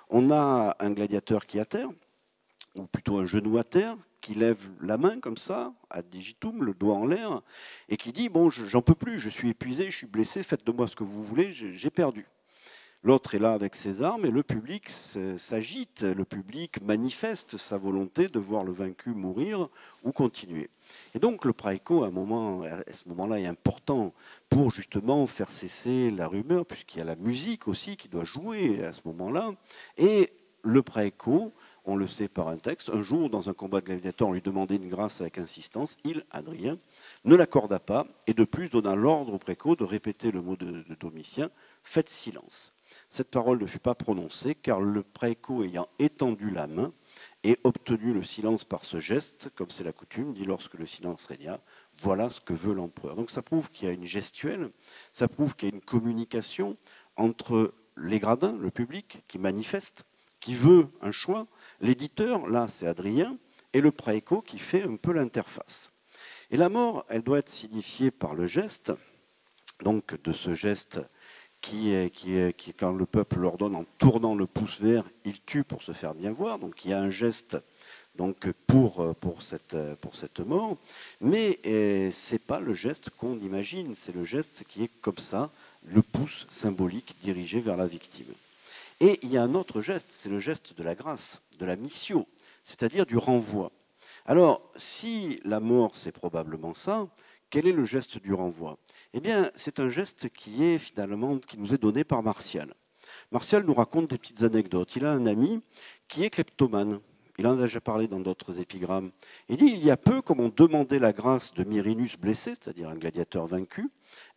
On a un gladiateur qui est à terre, ou plutôt un genou à terre, qui lève la main comme ça, ad digitum, le doigt en l'air, et qui dit « bon, j'en peux plus, je suis épuisé, je suis blessé, faites de moi ce que vous voulez, j'ai perdu ». L'autre est là avec ses armes et le public s'agite, le public manifeste sa volonté de voir le vaincu mourir ou continuer. Et donc le praeco, à ce moment-là, est important pour justement faire cesser la rumeur, puisqu'il y a la musique aussi qui doit jouer à ce moment-là. Et le praeco, on le sait par un texte, un jour, dans un combat de gladiateur, on lui demandait une grâce avec insistance, il, Adrien, ne l'accorda pas, et de plus donna l'ordre au praeco de répéter le mot de Domitien, « faites silence ». Cette parole ne fut pas prononcée, car le praeco ayant étendu la main et obtenu le silence par ce geste, comme c'est la coutume, dit lorsque le silence régna, voilà ce que veut l'empereur. Donc ça prouve qu'il y a une gestuelle, ça prouve qu'il y a une communication entre les gradins, le public, qui manifeste, qui veut un choix, l'éditeur, là c'est Adrien, et le praeco qui fait un peu l'interface. Et la mort, elle doit être signifiée par le geste, donc de ce geste quand le peuple l'ordonne en tournant le pouce vers, il tue pour se faire bien voir. Donc il y a un geste donc pour cette mort, mais ce n'est pas le geste qu'on imagine, c'est le geste qui est comme ça, le pouce symbolique dirigé vers la victime. Et il y a un autre geste, c'est le geste de la grâce, de la missio, c'est-à-dire du renvoi. Alors, si la mort, c'est probablement ça, quel est le geste du renvoi? Eh bien, c'est un geste qui nous est donné par Martial. Martial nous raconte des petites anecdotes. Il a un ami qui est kleptomane. Il en a déjà parlé dans d'autres épigrammes. Il dit, il y a peu, comme on demandait la grâce de Myrinus blessé, c'est-à-dire un gladiateur vaincu,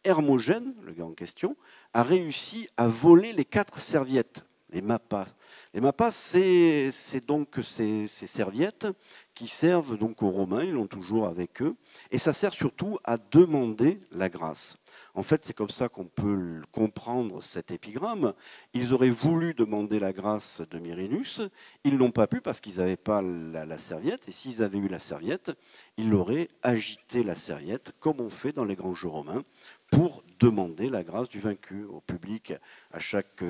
Hermogène, le gars en question, a réussi à voler les 4 serviettes, les mappas. Les mappas, c'est donc ces serviettes qui servent donc aux Romains, ils l'ont toujours avec eux, et ça sert surtout à demander la grâce. En fait, c'est comme ça qu'on peut comprendre cet épigramme. Ils auraient voulu demander la grâce de Myrinus, ils n'ont pas pu parce qu'ils n'avaient pas la serviette, et s'ils avaient eu la serviette, ils auraient agité la serviette, comme on fait dans les grands jeux romains, pour demander la grâce du vaincu. Au public, à chaque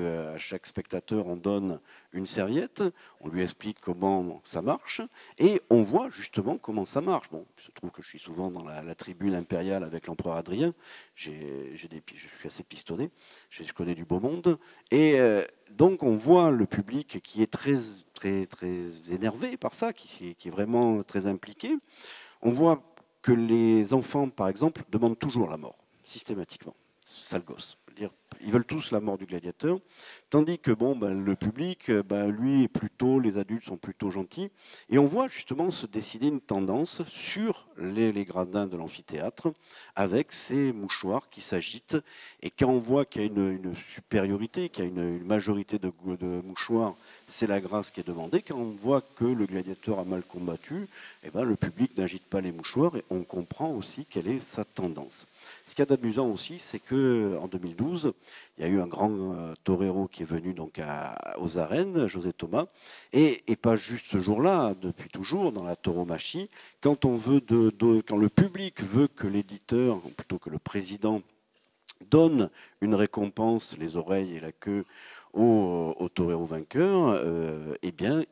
spectateur, on donne une serviette, on lui explique comment ça marche, et on voit justement comment ça marche. Bon, il se trouve que je suis souvent dans la tribune impériale avec l'empereur Adrien, je suis assez pistonné, je connais du beau monde, et donc on voit le public qui est très, très, très énervé par ça, qui est vraiment très impliqué. On voit que les enfants, par exemple, demandent toujours la mort, systématiquement. Sale gosse. Ils veulent tous la mort du gladiateur, tandis que le public, lui, les adultes sont plutôt gentils. Et on voit justement se décider une tendance sur les gradins de l'amphithéâtre, avec ces mouchoirs qui s'agitent. Et quand on voit qu'il y a une supériorité, qu'il y a une majorité de mouchoirs, c'est la grâce qui est demandée. Quand on voit que le gladiateur a mal combattu, le public n'agite pas les mouchoirs et on comprend aussi quelle est sa tendance. Ce qu'il y a d'amusant aussi, c'est qu'en 2012, il y a eu un grand torero qui est venu donc aux arènes, José Thomas, et pas juste ce jour-là, depuis toujours, dans la tauromachie, quand le public veut que l'éditeur, ou plutôt que le président, donne une récompense, les oreilles et la queue, au torero vainqueur,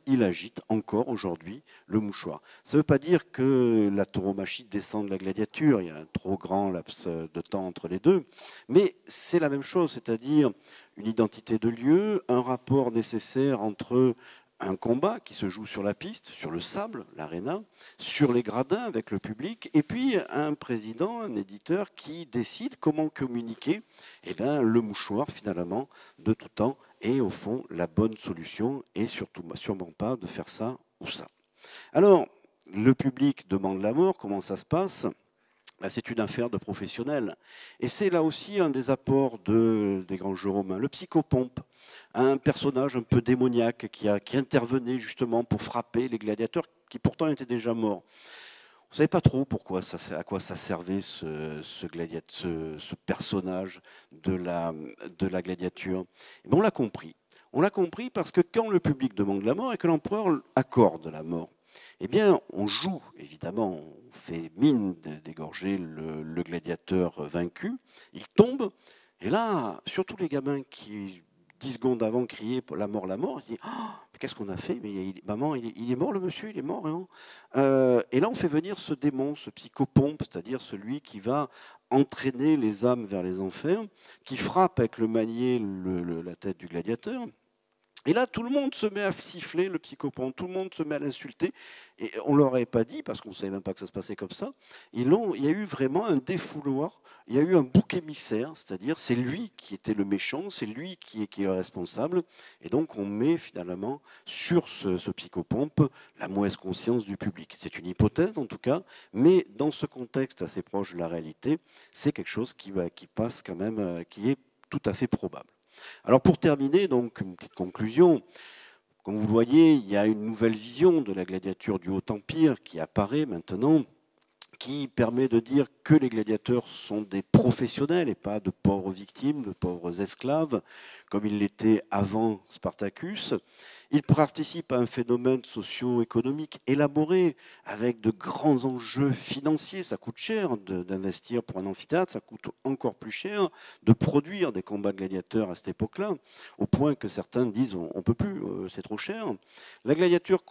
il agite encore aujourd'hui le mouchoir. Ça ne veut pas dire que la tauromachie descend de la gladiature, il y a un trop grand laps de temps entre les deux, mais c'est la même chose, c'est-à-dire une identité de lieu, un rapport nécessaire entre un combat qui se joue sur la piste, sur le sable, l'aréna, sur les gradins avec le public, et puis un président, un éditeur qui décide comment communiquer. Le mouchoir, finalement, de tout temps, est au fond la bonne solution, et surtout, sûrement pas de faire ça ou ça. Alors, le public demande la mort, comment ça se passe ? C'est une affaire de professionnels. Et c'est là aussi un des apports des grands jeux romains, le psychopompe, un personnage un peu démoniaque qui intervenait justement pour frapper les gladiateurs qui pourtant étaient déjà morts. On ne savait pas trop à quoi ça servait ce personnage de la gladiature. Et on l'a compris. On l'a compris parce que quand le public demande la mort et que l'empereur accorde la mort, on joue, évidemment, on fait mine d'égorger le gladiateur vaincu, il tombe, et là, surtout les gamins qui, 10 secondes avant, criaient la mort, ils disent « Oh, qu'est-ce qu'on a fait? Mais maman, il est mort le monsieur, il est mort, vraiment ?» Et là, on fait venir ce démon, ce psychopompe, c'est-à-dire celui qui va entraîner les âmes vers les enfers, qui frappe avec le manier la tête du gladiateur. Et là, tout le monde se met à siffler le psychopompe, tout le monde se met à l'insulter. Et on ne leur avait pas dit, parce qu'on ne savait même pas que ça se passait comme ça. Il y a eu vraiment un défouloir, il y a eu un bouc émissaire, c'est-à-dire c'est lui qui était le méchant, c'est lui qui est le responsable. Et donc on met finalement sur ce psychopompe la mauvaise conscience du public. C'est une hypothèse en tout cas, mais dans ce contexte assez proche de la réalité, c'est quelque chose qui passe quand même, qui est tout à fait probable. Alors pour terminer, donc une petite conclusion. Comme vous le voyez, il y a une nouvelle vision de la gladiature du Haut-Empire qui apparaît maintenant, qui permet de dire que les gladiateurs sont des professionnels et pas de pauvres victimes, de pauvres esclaves, comme ils l'étaient avant Spartacus. Il participe à un phénomène socio-économique élaboré avec de grands enjeux financiers. Ça coûte cher d'investir pour un amphithéâtre, ça coûte encore plus cher de produire des combats de gladiateurs à cette époque-là, au point que certains disent on ne peut plus, c'est trop cher. La gladiature,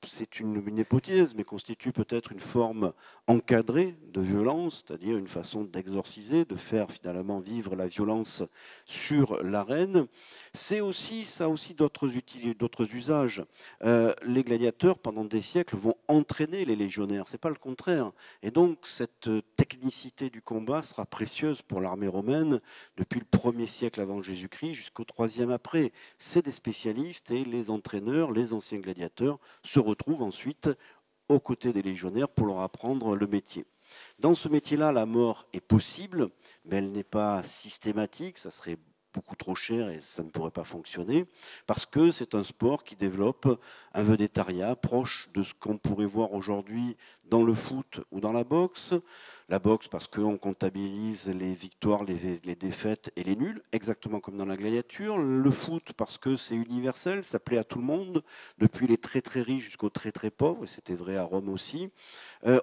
c'est une hypothèse, mais constitue peut-être une forme encadrée de violence, c'est-à-dire une façon d'exorciser, de faire finalement vivre la violence sur l'arène. C'est aussi, ça a aussi d'autres usages. Les gladiateurs, pendant des siècles, vont entraîner les légionnaires, c'est pas le contraire. Et donc, cette technicité du combat sera précieuse pour l'armée romaine depuis le 1er siècle avant Jésus-Christ jusqu'au 3e après. C'est des spécialistes et les entraîneurs, les anciens gladiateurs, se retrouvent ensuite aux côtés des légionnaires pour leur apprendre le métier. Dans ce métier-là, la mort est possible, mais elle n'est pas systématique, ça serait beaucoup trop cher et ça ne pourrait pas fonctionner, parce que c'est un sport qui développe un vedettariat proche de ce qu'on pourrait voir aujourd'hui dans le foot ou dans la boxe. La boxe parce qu'on comptabilise les victoires, les défaites et les nuls, exactement comme dans la gladiature. Le foot parce que c'est universel, ça plaît à tout le monde, depuis les très très riches jusqu'aux très très pauvres, et c'était vrai à Rome aussi.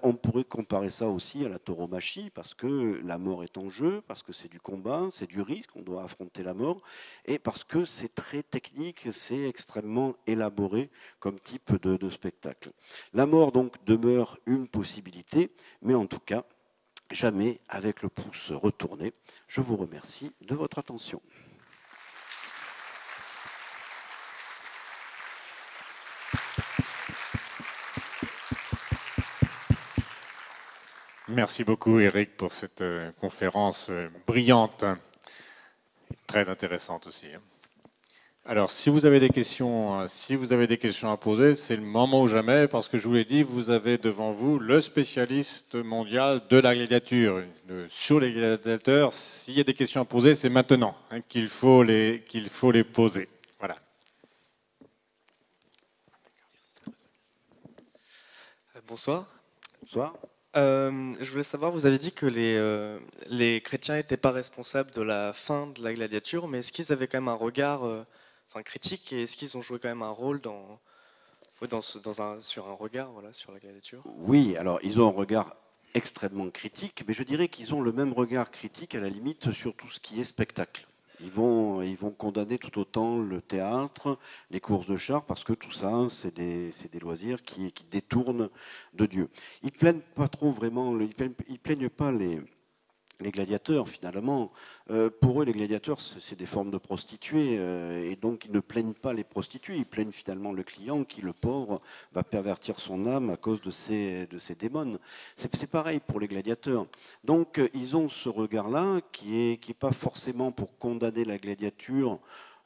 On pourrait comparer ça aussi à la tauromachie, parce que la mort est en jeu, parce que c'est du combat, c'est du risque, on doit affronter la mort, et parce que c'est très technique, c'est extrêmement élaboré comme type de spectacle. La mort donc demeure une possibilité, mais en tout cas, jamais avec le pouce retourné. Je vous remercie de votre attention. Merci beaucoup Eric pour cette conférence brillante et très intéressante aussi. Alors, si vous avez des questions à poser, c'est le moment ou jamais, parce que je vous l'ai dit, vous avez devant vous le spécialiste mondial de la gladiature. Sur les gladiateurs, s'il y a des questions à poser, c'est maintenant qu'il faut les poser. Voilà. Bonsoir. Bonsoir. Je voulais savoir, vous avez dit que les chrétiens n'étaient pas responsables de la fin de la gladiature, mais est-ce qu'ils avaient quand même un regard critique et est-ce qu'ils ont joué quand même un rôle sur un regard sur la gladiature? Oui, alors ils ont un regard extrêmement critique, mais je dirais qu'ils ont le même regard critique à la limite sur tout ce qui est spectacle. Ils vont condamner tout autant le théâtre, les courses de chars, parce que tout ça, c'est des loisirs qui détournent de Dieu. Ils plaignent pas trop vraiment, ils plaignent pas les gladiateurs, finalement. Pour eux, les gladiateurs, c'est des formes de prostituées, et donc ils ne plaignent pas les prostituées, ils plaignent finalement le client qui, le pauvre, va pervertir son âme à cause de ces démons. C'est pareil pour les gladiateurs. Donc ils ont ce regard-là qui est pas forcément pour condamner la gladiature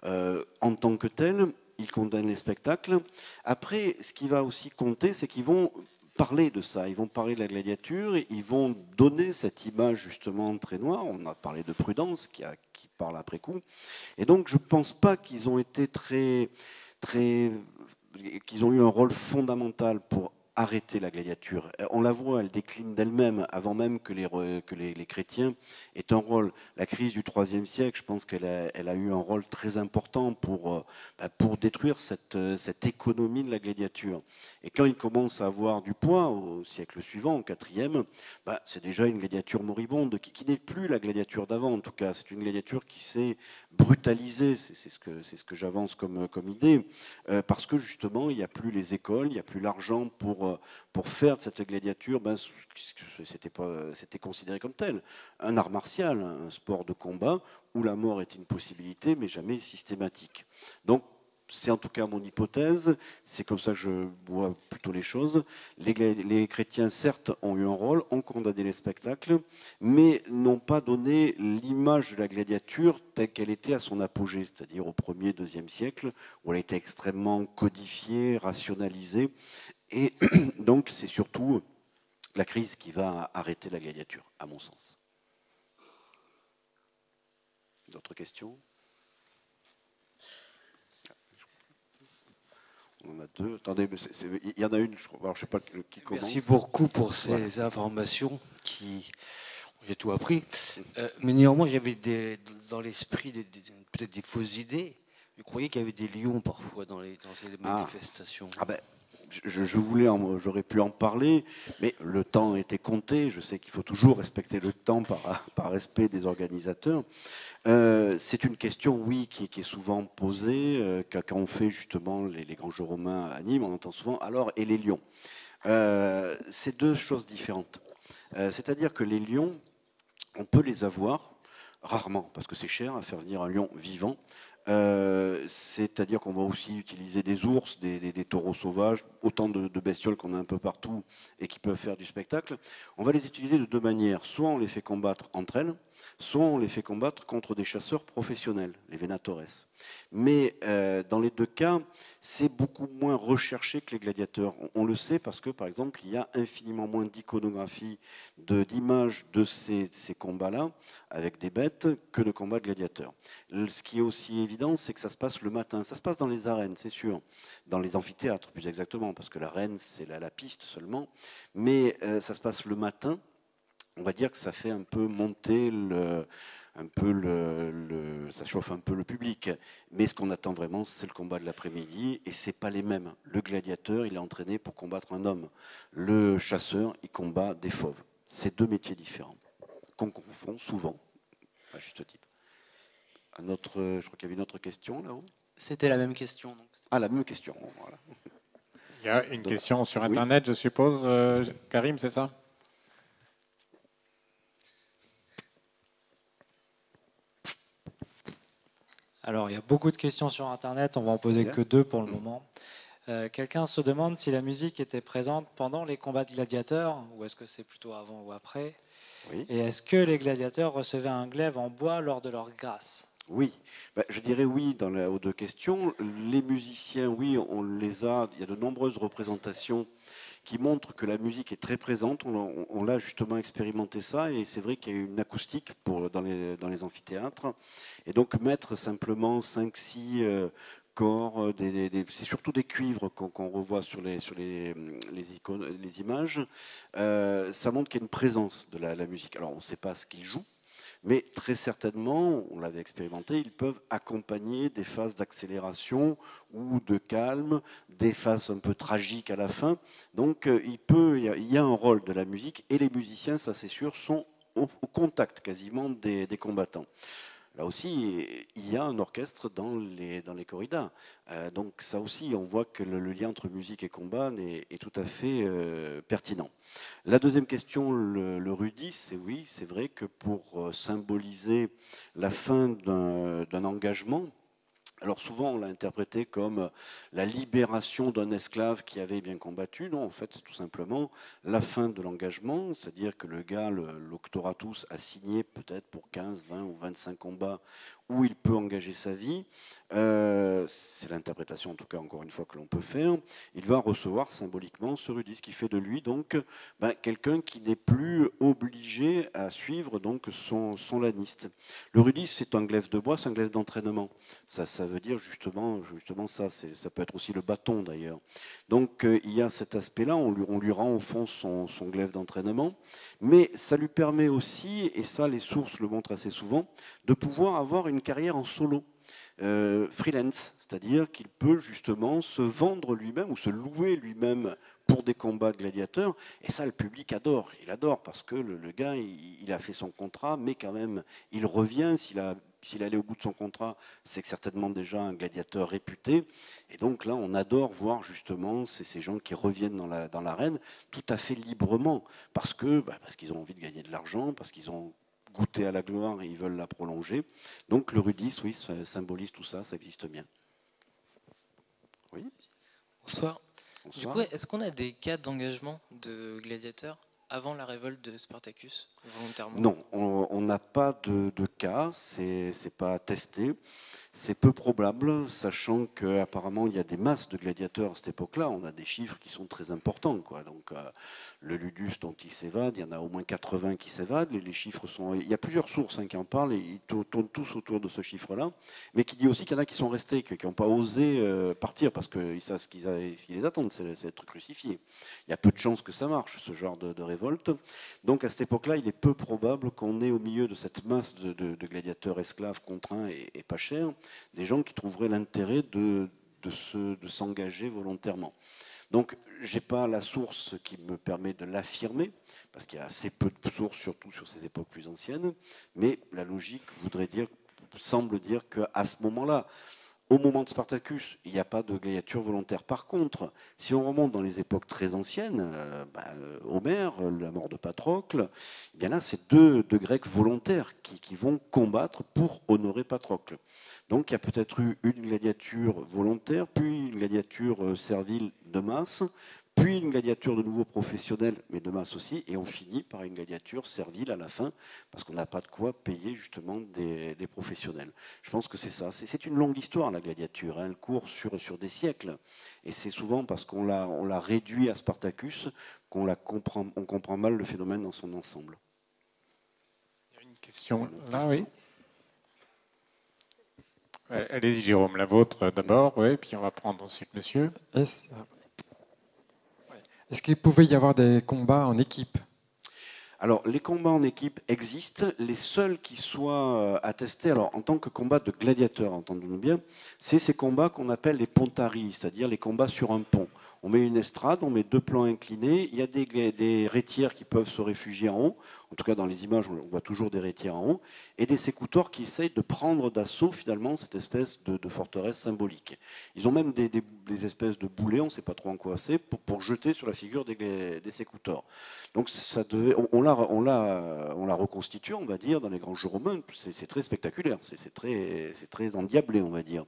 en tant que telle. Ils condamnent les spectacles. Après, ce qui va aussi compter, c'est qu'ils vont parler de ça, ils vont parler de la gladiature, ils vont donner cette image justement très noire. On a parlé de Prudence qui parle après coup, et donc je ne pense pas qu'ils ont été qu'ils ont eu un rôle fondamental pour arrêter la gladiature. On la voit, elle décline d'elle-même, avant même que les chrétiens aient un rôle. La crise du IIIe siècle, je pense qu'elle a eu un rôle très important pour détruire cette économie de la gladiature. Et quand il commence à avoir du poids, au siècle suivant, au IVe, c'est déjà une gladiature moribonde, qui n'est plus la gladiature d'avant, en tout cas. C'est une gladiature qui s'est brutalisée, c'est ce que j'avance comme idée, parce que justement, il n'y a plus les écoles, il n'y a plus l'argent pour faire de cette gladiature, c'était considéré comme tel, un art martial, un sport de combat, où la mort est une possibilité, mais jamais systématique. Donc, c'est en tout cas mon hypothèse, c'est comme ça que je vois plutôt les choses. Les chrétiens, certes, ont eu un rôle, ont condamné les spectacles, mais n'ont pas donné l'image de la gladiature telle qu'elle était à son apogée, c'est-à-dire au 1er, 2e siècle, où elle était extrêmement codifiée, rationalisée. Et donc, c'est surtout la crise qui va arrêter la gladiature, à mon sens. D'autres questions ? On en a deux. Attendez, il y en a une, je crois. Alors, je ne sais pas qui commence. Merci beaucoup pour ces informations qui... J'ai tout appris. Mais néanmoins, j'avais dans l'esprit peut-être des fausses idées. Je croyais qu'il y avait des lions parfois dans ces manifestations. Ah ben, j'aurais pu en parler, mais le temps était compté. Je sais qu'il faut toujours respecter le temps par respect des organisateurs. C'est une question, oui, qui est souvent posée. Quand on fait justement les grands jeux romains à Nîmes, on entend souvent alors et les lions. C'est deux choses différentes. C'est-à-dire que les lions, on peut les avoir rarement, parce que c'est cher à faire venir un lion vivant. C'est-à-dire qu'on va aussi utiliser des ours, des taureaux sauvages, autant de bestioles qu'on a un peu partout et qui peuvent faire du spectacle. On va les utiliser de deux manières. Soit on les fait combattre entre elles, soit on les fait combattre contre des chasseurs professionnels, les venatores. Mais dans les deux cas, c'est beaucoup moins recherché que les gladiateurs. On le sait parce que, par exemple, il y a infiniment moins d'iconographie, d'images de ces combats-là avec des bêtes que de combats de gladiateurs. Ce qui est aussi évident, c'est que ça se passe le matin. Ça se passe dans les arènes, c'est sûr. Dans les amphithéâtres, plus exactement, parce que l'arène, c'est la piste seulement. Mais ça se passe le matin. On va dire que ça fait un peu monter ça chauffe un peu le public. Mais ce qu'on attend vraiment, c'est le combat de l'après-midi, et c'est pas les mêmes. Le gladiateur, il est entraîné pour combattre un homme. Le chasseur, il combat des fauves. C'est deux métiers différents qu'on confond souvent, à juste titre. Je crois qu'il y avait une autre question là-haut. C'était la même question. Donc. Ah, la même question. Voilà. Il y a une question sur Internet, oui. Je suppose, Karim, c'est ça ? Alors, il y a beaucoup de questions sur Internet, on va en poser que 2 pour le moment. Quelqu'un se demande si la musique était présente pendant les combats de gladiateurs, ou est-ce que c'est plutôt avant ou après ? Oui. Et est-ce que les gladiateurs recevaient un glaive en bois lors de leur grâce ? Oui, je dirais oui aux deux questions. Les musiciens, oui, on les a. Il y a de nombreuses représentations qui montrent que la musique est très présente. On l'a justement expérimenté ça, et c'est vrai qu'il y a une acoustique dans les amphithéâtres. Et donc mettre simplement 5-6 corps, c'est surtout des cuivres qu'on revoit sur les images. Ça montre qu'il y a une présence de la musique. Alors on ne sait pas ce qu'ils jouent, mais très certainement, on l'avait expérimenté, ils peuvent accompagner des phases d'accélération ou de calme, des phases un peu tragiques à la fin. Donc il y a un rôle de la musique, et les musiciens, ça c'est sûr, sont au contact quasiment des combattants. Là aussi, il y a un orchestre dans les corridas. Donc ça aussi, on voit que le lien entre musique et combat est tout à fait pertinent. La deuxième question, le rudis, c'est oui, c'est vrai que pour symboliser la fin d'un engagement, alors souvent on l'a interprété comme la libération d'un esclave qui avait bien combattu. Non, en fait c'est tout simplement la fin de l'engagement, c'est-à-dire que le gars, l'Octoratus, a signé peut-être pour 15, 20 ou 25 combats où il peut engager sa vie. C'est l'interprétation en tout cas encore une fois que l'on peut faire. Il va recevoir symboliquement ce rudis, qui fait de lui donc quelqu'un qui n'est plus obligé à suivre donc son laniste. Le rudis, c'est un glaive de bois, c'est un glaive d'entraînement. Ça veut dire justement ça. Ça peut être aussi le bâton d'ailleurs. Donc il y a cet aspect-là, on lui rend au fond son glaive d'entraînement, mais ça lui permet aussi, et ça les sources le montrent assez souvent, de pouvoir avoir une carrière en solo. Freelance, c'est-à-dire qu'il peut justement se vendre lui-même ou se louer lui-même pour des combats de gladiateurs, et ça le public adore. Il adore parce que le gars il a fait son contrat, mais quand même il revient. S'il allait au bout de son contrat, c'est que certainement déjà un gladiateur réputé, et donc là on adore voir justement ces gens qui reviennent dans l'arène tout à fait librement, parce qu'ils ont envie de gagner de l'argent, parce qu'ils ont goûté à la gloire et ils veulent la prolonger. Donc le rudis, oui, ça symbolise tout ça, ça existe bien. Oui. Bonsoir. Bonsoir. Du coup, est-ce qu'on a des cas d'engagement de gladiateurs avant la révolte de Spartacus, volontairement ? Non, on n'a pas de cas, c'est pas testé. C'est peu probable, sachant qu'apparemment il y a des masses de gladiateurs à cette époque-là. On a des chiffres qui sont très importants, quoi. Donc le ludus dont il s'évade, il y en a au moins 80 qui s'évadent. Les chiffres sont. Il y a plusieurs sources qui en parlent, et ils tournent tous autour de ce chiffre-là, mais qui dit aussi qu'il y en a qui sont restés, qui n'ont pas osé partir parce qu'ils savent ce qui les attend, c'est être crucifiés. Il y a peu de chances que ça marche, ce genre de révolte. Donc à cette époque-là, il est peu probable qu'on ait au milieu de cette masse de gladiateurs esclaves contraints et pas chers, des gens qui trouveraient l'intérêt de s'engager volontairement. Donc je n'ai pas la source qui me permet de l'affirmer, parce qu'il y a assez peu de sources, surtout sur ces époques plus anciennes, mais la logique semble dire qu'à ce moment-là, au moment de Spartacus, il n'y a pas de gladiature volontaire. Par contre, si on remonte dans les époques très anciennes, Homère, la mort de Patrocle, eh bien là, c'est deux Grecs volontaires qui vont combattre pour honorer Patrocle. Donc il y a peut-être eu une gladiature volontaire, puis une gladiature servile de masse, puis une gladiature de nouveau professionnelle, mais de masse aussi, et on finit par une gladiature servile à la fin, parce qu'on n'a pas de quoi payer justement des professionnels. Je pense que c'est ça. C'est une longue histoire, la gladiature. Elle court sur des siècles, et c'est souvent parce qu'on l'a réduit à Spartacus qu'on comprend mal le phénomène dans son ensemble. Il y a une question là, oui. Allez-y, Jérôme, la vôtre d'abord, oui, puis on va prendre ensuite monsieur. Est-ce qu'il pouvait y avoir des combats en équipe ? Alors, les combats en équipe existent. Les seuls qui soient attestés, alors en tant que combat de gladiateurs, entendons-nous bien, c'est ces combats qu'on appelle les pontarii, c'est-à-dire les combats sur un pont. On met une estrade, on met deux plans inclinés, il y a des rétières qui peuvent se réfugier en haut, en tout cas dans les images on voit toujours des rétières en haut, et des sécouteurs qui essayent de prendre d'assaut finalement cette espèce de forteresse symbolique. Ils ont même des espèces de boulets, on ne sait pas trop en quoi c'est, pour jeter sur la figure des sécouteurs. Donc on l'a reconstitué, on va dire, dans les grands jeux romains. C'est très spectaculaire, c'est très endiablé, on va dire.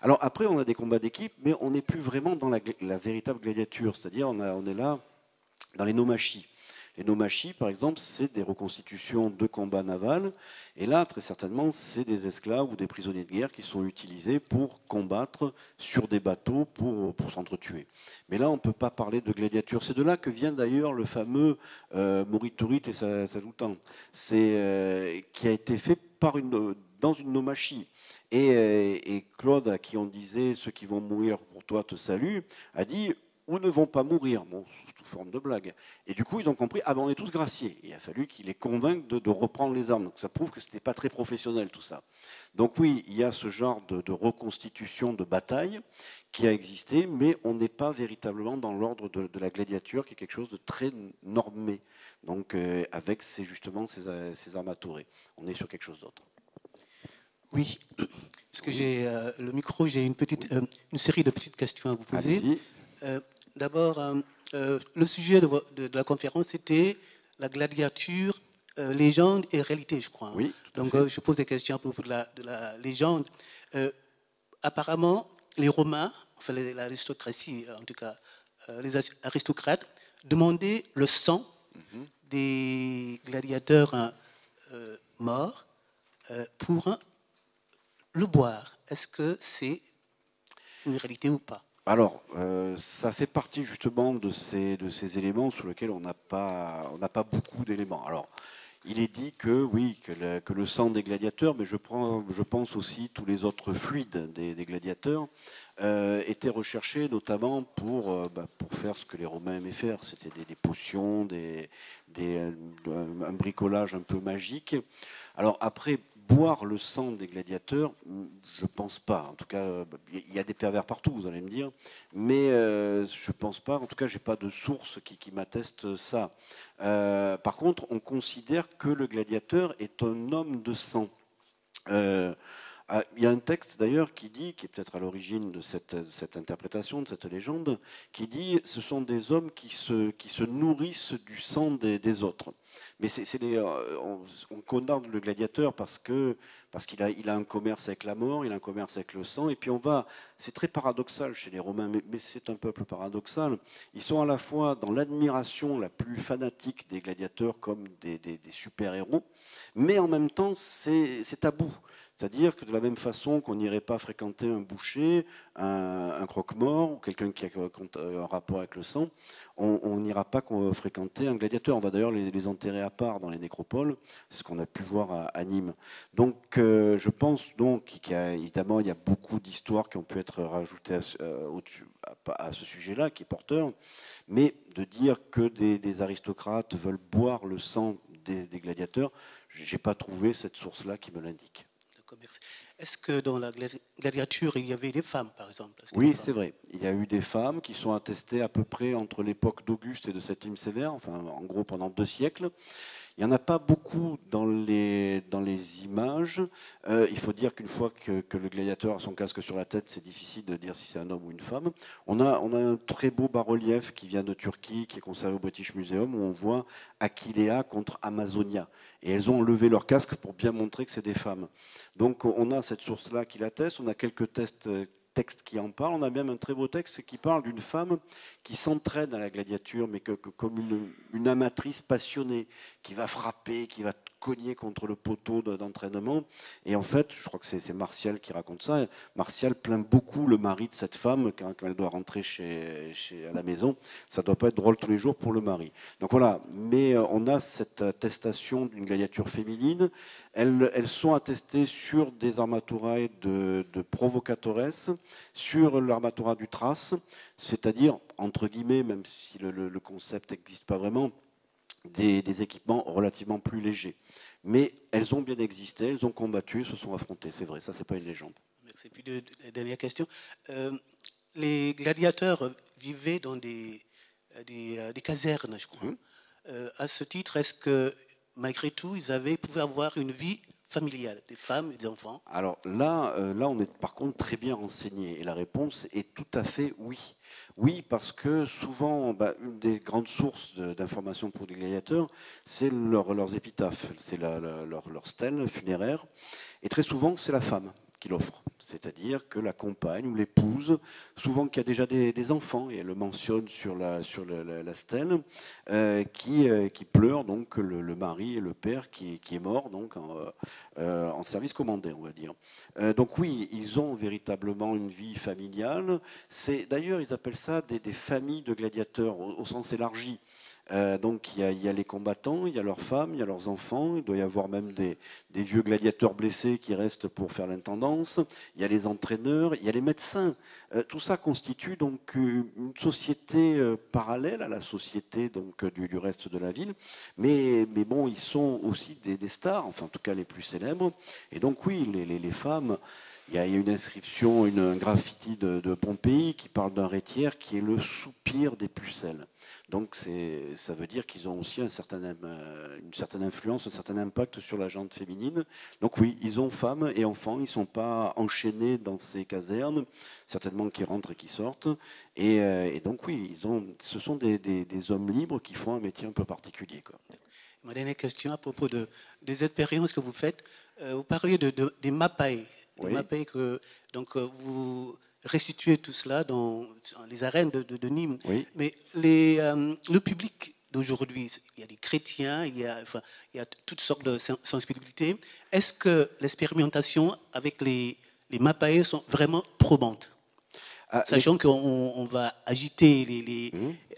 Alors après, on a des combats d'équipe, mais on n'est plus vraiment dans la véritable gladiature, c'est-à-dire on est là dans les nomachis. Les nomachis, par exemple, c'est des reconstitutions de combats navals, et là, très certainement, c'est des esclaves ou des prisonniers de guerre qui sont utilisés pour combattre sur des bateaux pour s'entretuer. Mais là, on ne peut pas parler de gladiature. C'est de là que vient d'ailleurs le fameux Moriturite et Salutan, qui a été fait dans une nomachie. Et Claude, à qui on disait « ceux qui vont mourir pour toi te saluent », a dit « ou ne vont pas mourir », bon, sous forme de blague. Et du coup, ils ont compris « ah ben on est tous graciés ». Il a fallu qu'il les convainque de reprendre les armes. Donc ça prouve que ce n'était pas très professionnel tout ça. Donc oui, il y a ce genre de reconstitution de bataille qui a existé, mais on n'est pas véritablement dans l'ordre de la gladiature, qui est quelque chose de très normé, donc avec justement ces armaturés. On est sur quelque chose d'autre. Oui, parce que j'ai le micro, j'ai une série de petites questions à vous poser. D'abord, le sujet de la conférence était la gladiature, légende et réalité, je crois. Oui, donc, je pose des questions à propos de la légende. Apparemment, les Romains, enfin l'aristocratie, en tout cas, les aristocrates, demandaient le sang des gladiateurs morts pour le boire. Est-ce que c'est une réalité ou pas ? Alors, ça fait partie justement de ces éléments sur lesquels on n'a pas beaucoup d'éléments. Alors, il est dit que oui, que le sang des gladiateurs, mais je pense aussi tous les autres fluides des gladiateurs, étaient recherchés notamment pour faire ce que les Romains aimaient faire. C'était des potions, un bricolage un peu magique. Alors après, boire le sang des gladiateurs, je ne pense pas. En tout cas, il y a des pervers partout, vous allez me dire. Mais je ne pense pas. En tout cas, je n'ai pas de source qui m'atteste ça. Par contre, on considère que le gladiateur est un homme de sang. Il y a un texte d'ailleurs qui est peut-être à l'origine de cette interprétation, de cette légende, qui dit ce sont des hommes qui se nourrissent du sang des autres. Mais on condamne le gladiateur parce qu'il a un commerce avec la mort, il a un commerce avec le sang, et puis c'est très paradoxal chez les Romains, mais c'est un peuple paradoxal. Ils sont à la fois dans l'admiration la plus fanatique des gladiateurs comme des super-héros, mais en même temps c'est tabou. C'est-à-dire que de la même façon qu'on n'irait pas fréquenter un boucher, un croque-mort ou quelqu'un qui a un rapport avec le sang, on n'ira pas fréquenter un gladiateur. On va d'ailleurs les enterrer à part dans les nécropoles. C'est ce qu'on a pu voir à Nîmes. Donc je pense évidemment il y a beaucoup d'histoires qui ont pu être rajoutées à ce sujet-là, qui est porteur. Mais de dire que des aristocrates veulent boire le sang des gladiateurs, je n'ai pas trouvé cette source-là qui me l'indique. D'accord, merci. Est-ce que dans la gladiature, il y avait des femmes, par exemple? Oui, c'est vrai. Il y a eu des femmes qui sont attestées à peu près entre l'époque d'Auguste et de Septime Sévère, enfin en gros pendant 2 siècles. Il n'y en a pas beaucoup dans les images. Il faut dire qu'une fois que le gladiateur a son casque sur la tête, c'est difficile de dire si c'est un homme ou une femme. On a un très beau bas-relief qui vient de Turquie, qui est conservé au British Museum, où on voit Aquiléa contre Amazonia. Et elles ont enlevé leur casque pour bien montrer que c'est des femmes. Donc on a cette source-là qui l'atteste. On a quelques textes qui en parlent. On a même un très beau texte qui parle d'une femme qui s'entraîne à la gladiature, mais comme une amatrice passionnée, qui va frapper, qui va cogner contre le poteau d'entraînement. Et en fait, je crois que c'est Martial qui raconte ça. Et Martial plaint beaucoup le mari de cette femme quand elle doit rentrer à la maison. Ça ne doit pas être drôle tous les jours pour le mari. Donc voilà, mais on a cette attestation d'une gladiature féminine. Elles sont attestées sur des armaturae de provocatores, sur l'armatura du Thrace, c'est-à-dire, entre guillemets, même si le concept n'existe pas vraiment, des équipements relativement plus légers. Mais elles ont bien existé, elles ont combattu, se sont affrontées, c'est vrai, ça c'est pas une légende. Merci. Puis dernière question. Les gladiateurs vivaient dans des casernes, je crois. À ce titre, est-ce que malgré tout, ils pouvaient avoir une vie familiale, des femmes et des enfants? Alors là, on est par contre très bien renseigné, et la réponse est tout à fait oui. Oui, parce que souvent, une des grandes sources d'informations pour les gladiateurs, c'est leurs épitaphes, c'est leur stèle funéraire, et très souvent, c'est la femme qui l'offre. C'est-à-dire que la compagne ou l'épouse, souvent qui a déjà des enfants, et elle le mentionne sur la stèle, qui pleure donc le mari et le père qui est mort donc en service commandé, on va dire. Donc oui, ils ont véritablement une vie familiale. D'ailleurs, ils appellent ça des familles de gladiateurs au sens élargi. Donc il y a les combattants, il y a leurs femmes, il y a leurs enfants, il doit y avoir même des vieux gladiateurs blessés qui restent pour faire l'intendance, il y a les entraîneurs, il y a les médecins. Tout ça constitue donc une société parallèle à la société donc, du reste de la ville, mais bon, ils sont aussi des stars, enfin en tout cas les plus célèbres, et donc oui, les femmes... Il y a une inscription, un graffiti de Pompéi qui parle d'un rétiaire qui est le soupir des pucelles. Donc ça veut dire qu'ils ont aussi une certaine influence, un certain impact sur la gente féminine. Donc oui, ils ont femmes et enfants, ils ne sont pas enchaînés dans ces casernes, certainement qui rentrent et qui sortent. Et donc oui, ce sont des hommes libres qui font un métier un peu particulier, quoi. Ma dernière question à propos des expériences que vous faites. Vous parliez des mappae. Des mappae que donc, vous restituez tout cela dans les arènes de Nîmes. Oui. Mais le public d'aujourd'hui, il y a des chrétiens, il y a toutes sortes de sensibilités. Est-ce que l'expérimentation avec les mappae sont vraiment probantes? Sachant qu'on va agiter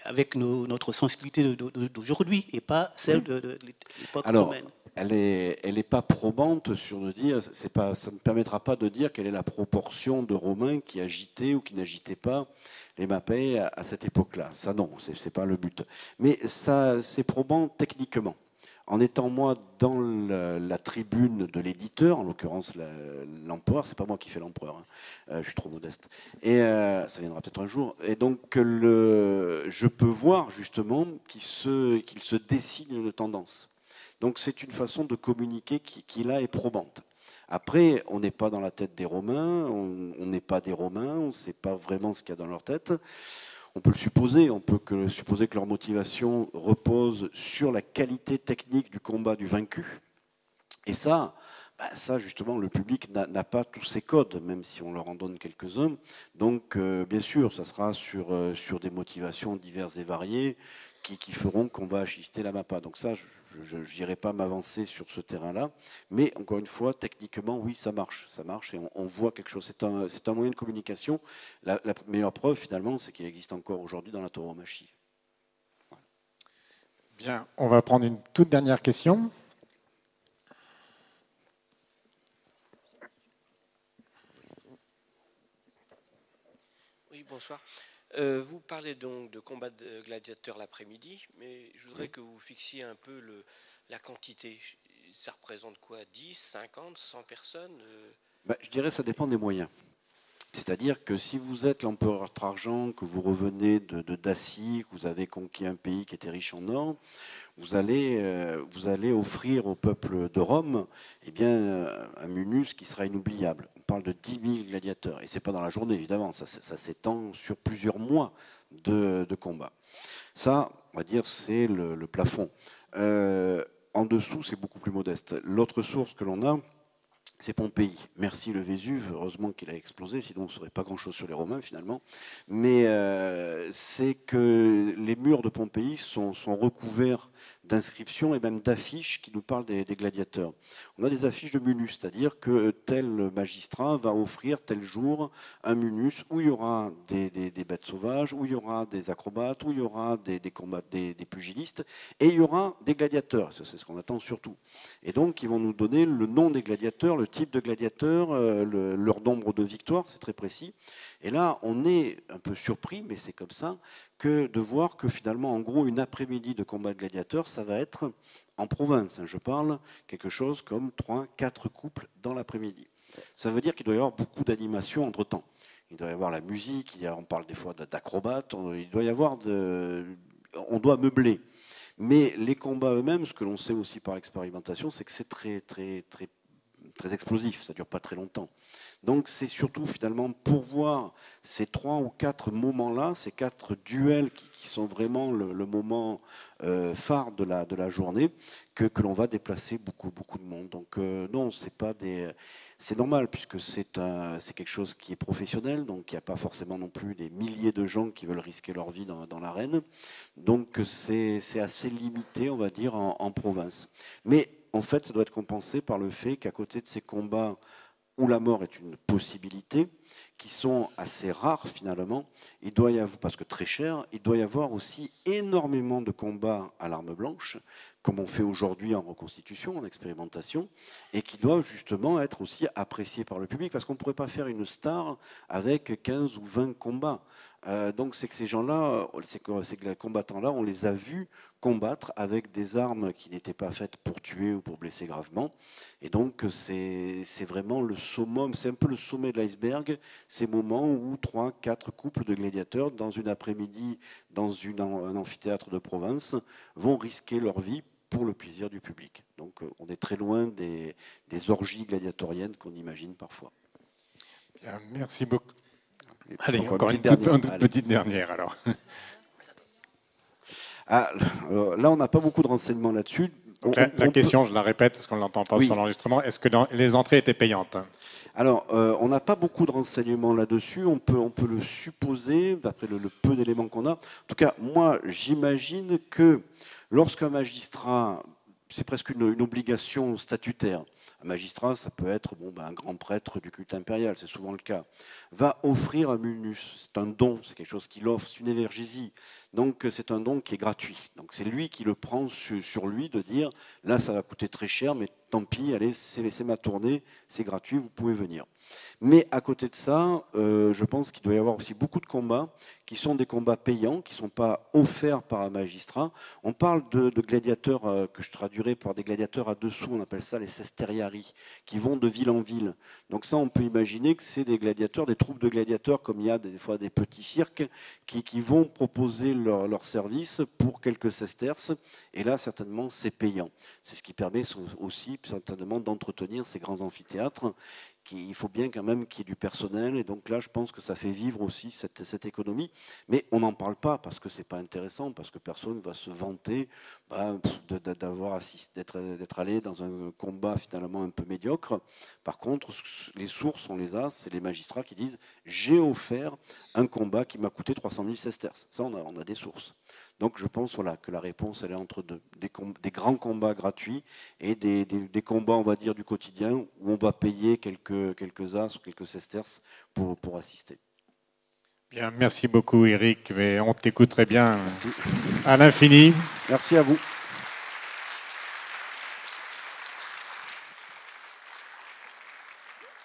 avec notre sensibilité d'aujourd'hui et pas celle de l'époque romaine. Elle est pas probante sur de dire, ça ne permettra pas de dire quelle est la proportion de Romains qui agitaient ou qui n'agitaient pas les mappae à cette époque-là. Ça non, c'est pas le but. Mais ça, c'est probant techniquement. En étant moi dans la tribune de l'éditeur, en l'occurrence l'empereur, c'est pas moi qui fais l'empereur, je suis trop modeste, et ça viendra peut-être un jour. Et donc je peux voir justement qu'il se dessine une tendance. Donc c'est une façon de communiquer qui là est probante. Après, on n'est pas dans la tête des Romains, on n'est pas des Romains, on ne sait pas vraiment ce qu'il y a dans leur tête. On peut le supposer, supposer que leur motivation repose sur la qualité technique du combat du vaincu. Et ça justement, le public n'a pas tous ces codes, même si on leur en donne quelques-uns. Donc, bien sûr, ça sera sur des motivations diverses et variées qui feront qu'on va assister la mappa. Donc ça, je n'irai pas m'avancer sur ce terrain-là. Mais encore une fois, techniquement, oui, ça marche et on voit quelque chose. C'est un moyen de communication. La meilleure preuve, finalement, c'est qu'il existe encore aujourd'hui dans la tauromachie. Voilà. Bien, on va prendre une toute dernière question. Oui, bonsoir. Vous parlez donc de combat de gladiateurs l'après-midi, mais je voudrais que vous fixiez un peu la quantité. Ça représente quoi? 10, 50, 100 personnes? Je dirais que ça dépend des moyens. C'est-à-dire que si vous êtes l'empereur Trajan, que vous revenez de Dacie, que vous avez conquis un pays qui était riche en or, vous allez offrir au peuple de Rome un munus qui sera inoubliable. On parle de 10 000 gladiateurs. Et ce n'est pas dans la journée, évidemment. Ça s'étend sur plusieurs mois de combat. Ça, on va dire, c'est le plafond. En dessous, c'est beaucoup plus modeste. L'autre source que l'on a, c'est Pompéi. Merci le Vésuve, heureusement qu'il a explosé, sinon on ne saurait pas grand-chose sur les Romains finalement. Mais c'est que les murs de Pompéi sont recouverts d'inscriptions et même d'affiches qui nous parlent des gladiateurs. On a des affiches de munus, c'est-à-dire que tel magistrat va offrir tel jour un munus où il y aura des bêtes sauvages, où il y aura des acrobates, où il y aura des combats, des pugilistes, et il y aura des gladiateurs. C'est ce qu'on attend surtout. Et donc, ils vont nous donner le nom des gladiateurs, le type de gladiateur, leur nombre de victoires, c'est très précis. Et là, on est un peu surpris, mais c'est comme ça, que de voir que finalement, en gros, une après-midi de combat de gladiateurs, ça va être en province. Je parle quelque chose comme 3-4 couples dans l'après-midi. Ça veut dire qu'il doit y avoir beaucoup d'animation entre-temps. Il doit y avoir la musique, on parle des fois d'acrobates, il doit y avoir on doit meubler. Mais les combats eux-mêmes, ce que l'on sait aussi par l'expérimentation, c'est que c'est très, très, très, très explosif, ça ne dure pas très longtemps. Donc c'est surtout finalement pour voir ces 3 ou 4 moments-là, ces 4 duels qui sont vraiment le moment phare de la journée, que l'on va déplacer beaucoup de monde. Donc non, c'est normal puisque c'est quelque chose qui est professionnel, donc il n'y a pas forcément non plus des milliers de gens qui veulent risquer leur vie dans l'arène. Donc c'est assez limité, on va dire, en province. Mais en fait, ça doit être compensé par le fait qu'à côté de ces combats où la mort est une possibilité, qui sont assez rares finalement, il doit y avoir, parce que très cher, il doit y avoir aussi énormément de combats à l'arme blanche, comme on fait aujourd'hui en reconstitution, en expérimentation, et qui doivent justement être aussi appréciés par le public, parce qu'on ne pourrait pas faire une star avec 15 ou 20 combats. Donc c'est que ces gens-là, ces combattants-là, on les a vus combattre avec des armes qui n'étaient pas faites pour tuer ou pour blesser gravement. Et donc c'est vraiment le summum, c'est un peu le sommet de l'iceberg, ces moments où 3-4 couples de gladiateurs, dans une après-midi, dans un amphithéâtre de province, vont risquer leur vie pour le plaisir du public. Donc on est très loin des orgies gladiatoriennes qu'on imagine parfois. Bien, merci beaucoup. Allez, encore une toute petite dernière alors. Là, on n'a pas beaucoup de renseignements là-dessus. La question, je la répète, parce qu'on ne l'entend pas sur l'enregistrement, est-ce que les entrées étaient payantes? Alors, on n'a pas beaucoup de renseignements là-dessus. On peut le supposer, d'après le peu d'éléments qu'on a. En tout cas, moi, j'imagine que lorsqu'un magistrat, c'est presque une obligation statutaire, un magistrat, ça peut être un grand prêtre du culte impérial, c'est souvent le cas, va offrir un munus. C'est un don, c'est quelque chose qu'il offre, c'est une évergésie. Donc c'est un don qui est gratuit. Donc c'est lui qui le prend sur lui de dire, là ça va coûter très cher, mais tant pis, allez, c'est ma tournée, c'est gratuit, vous pouvez venir. Mais à côté de ça, je pense qu'il doit y avoir aussi beaucoup de combats qui sont des combats payants, qui ne sont pas offerts par un magistrat. On parle de gladiateurs, que je traduirai par des gladiateurs à dessous, on appelle ça les sesteriari, qui vont de ville en ville. Donc ça, on peut imaginer que c'est des gladiateurs, des troupes de gladiateurs, comme il y a des fois des petits cirques, qui vont proposer leur service pour quelques sesterces. Et là, certainement, c'est payant. C'est ce qui permet aussi, certainement, d'entretenir ces grands amphithéâtres. Il faut bien quand même qu'il y ait du personnel, et donc là je pense que ça fait vivre aussi cette économie, mais on n'en parle pas parce que c'est pas intéressant, parce que personne ne va se vanter d'avoir assisté, d'être allé dans un combat finalement un peu médiocre. Par contre, les sources, on les a, c'est les magistrats qui disent j'ai offert un combat qui m'a coûté 300 000 sesterces. Ça, on a des sources. Donc je pense que la réponse elle est entre deux, des grands combats gratuits et des combats, on va dire, du quotidien où on va payer quelques as ou quelques sesterces pour assister. Bien, merci beaucoup Eric, mais on t'écoute très bien. Merci. À l'infini. Merci à vous.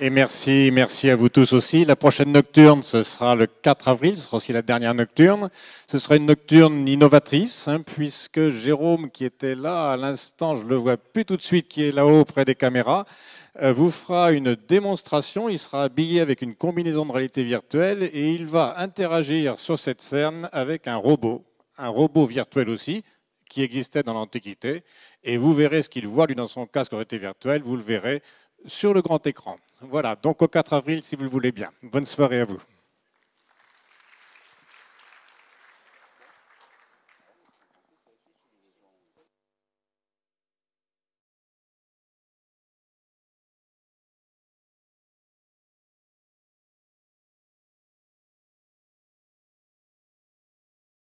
Et merci à vous tous aussi. La prochaine nocturne, ce sera le 4 avril, ce sera aussi la dernière nocturne. Ce sera une nocturne innovatrice, puisque Jérôme, qui était là à l'instant, je ne le vois plus tout de suite, qui est là-haut près des caméras, vous fera une démonstration. Il sera habillé avec une combinaison de réalité virtuelle et il va interagir sur cette scène avec un robot virtuel aussi, qui existait dans l'Antiquité. Et vous verrez ce qu'il voit, lui, dans son casque de réalité virtuelle, vous le verrez sur le grand écran. Voilà, donc au 4 avril, si vous le voulez bien. Bonne soirée à vous.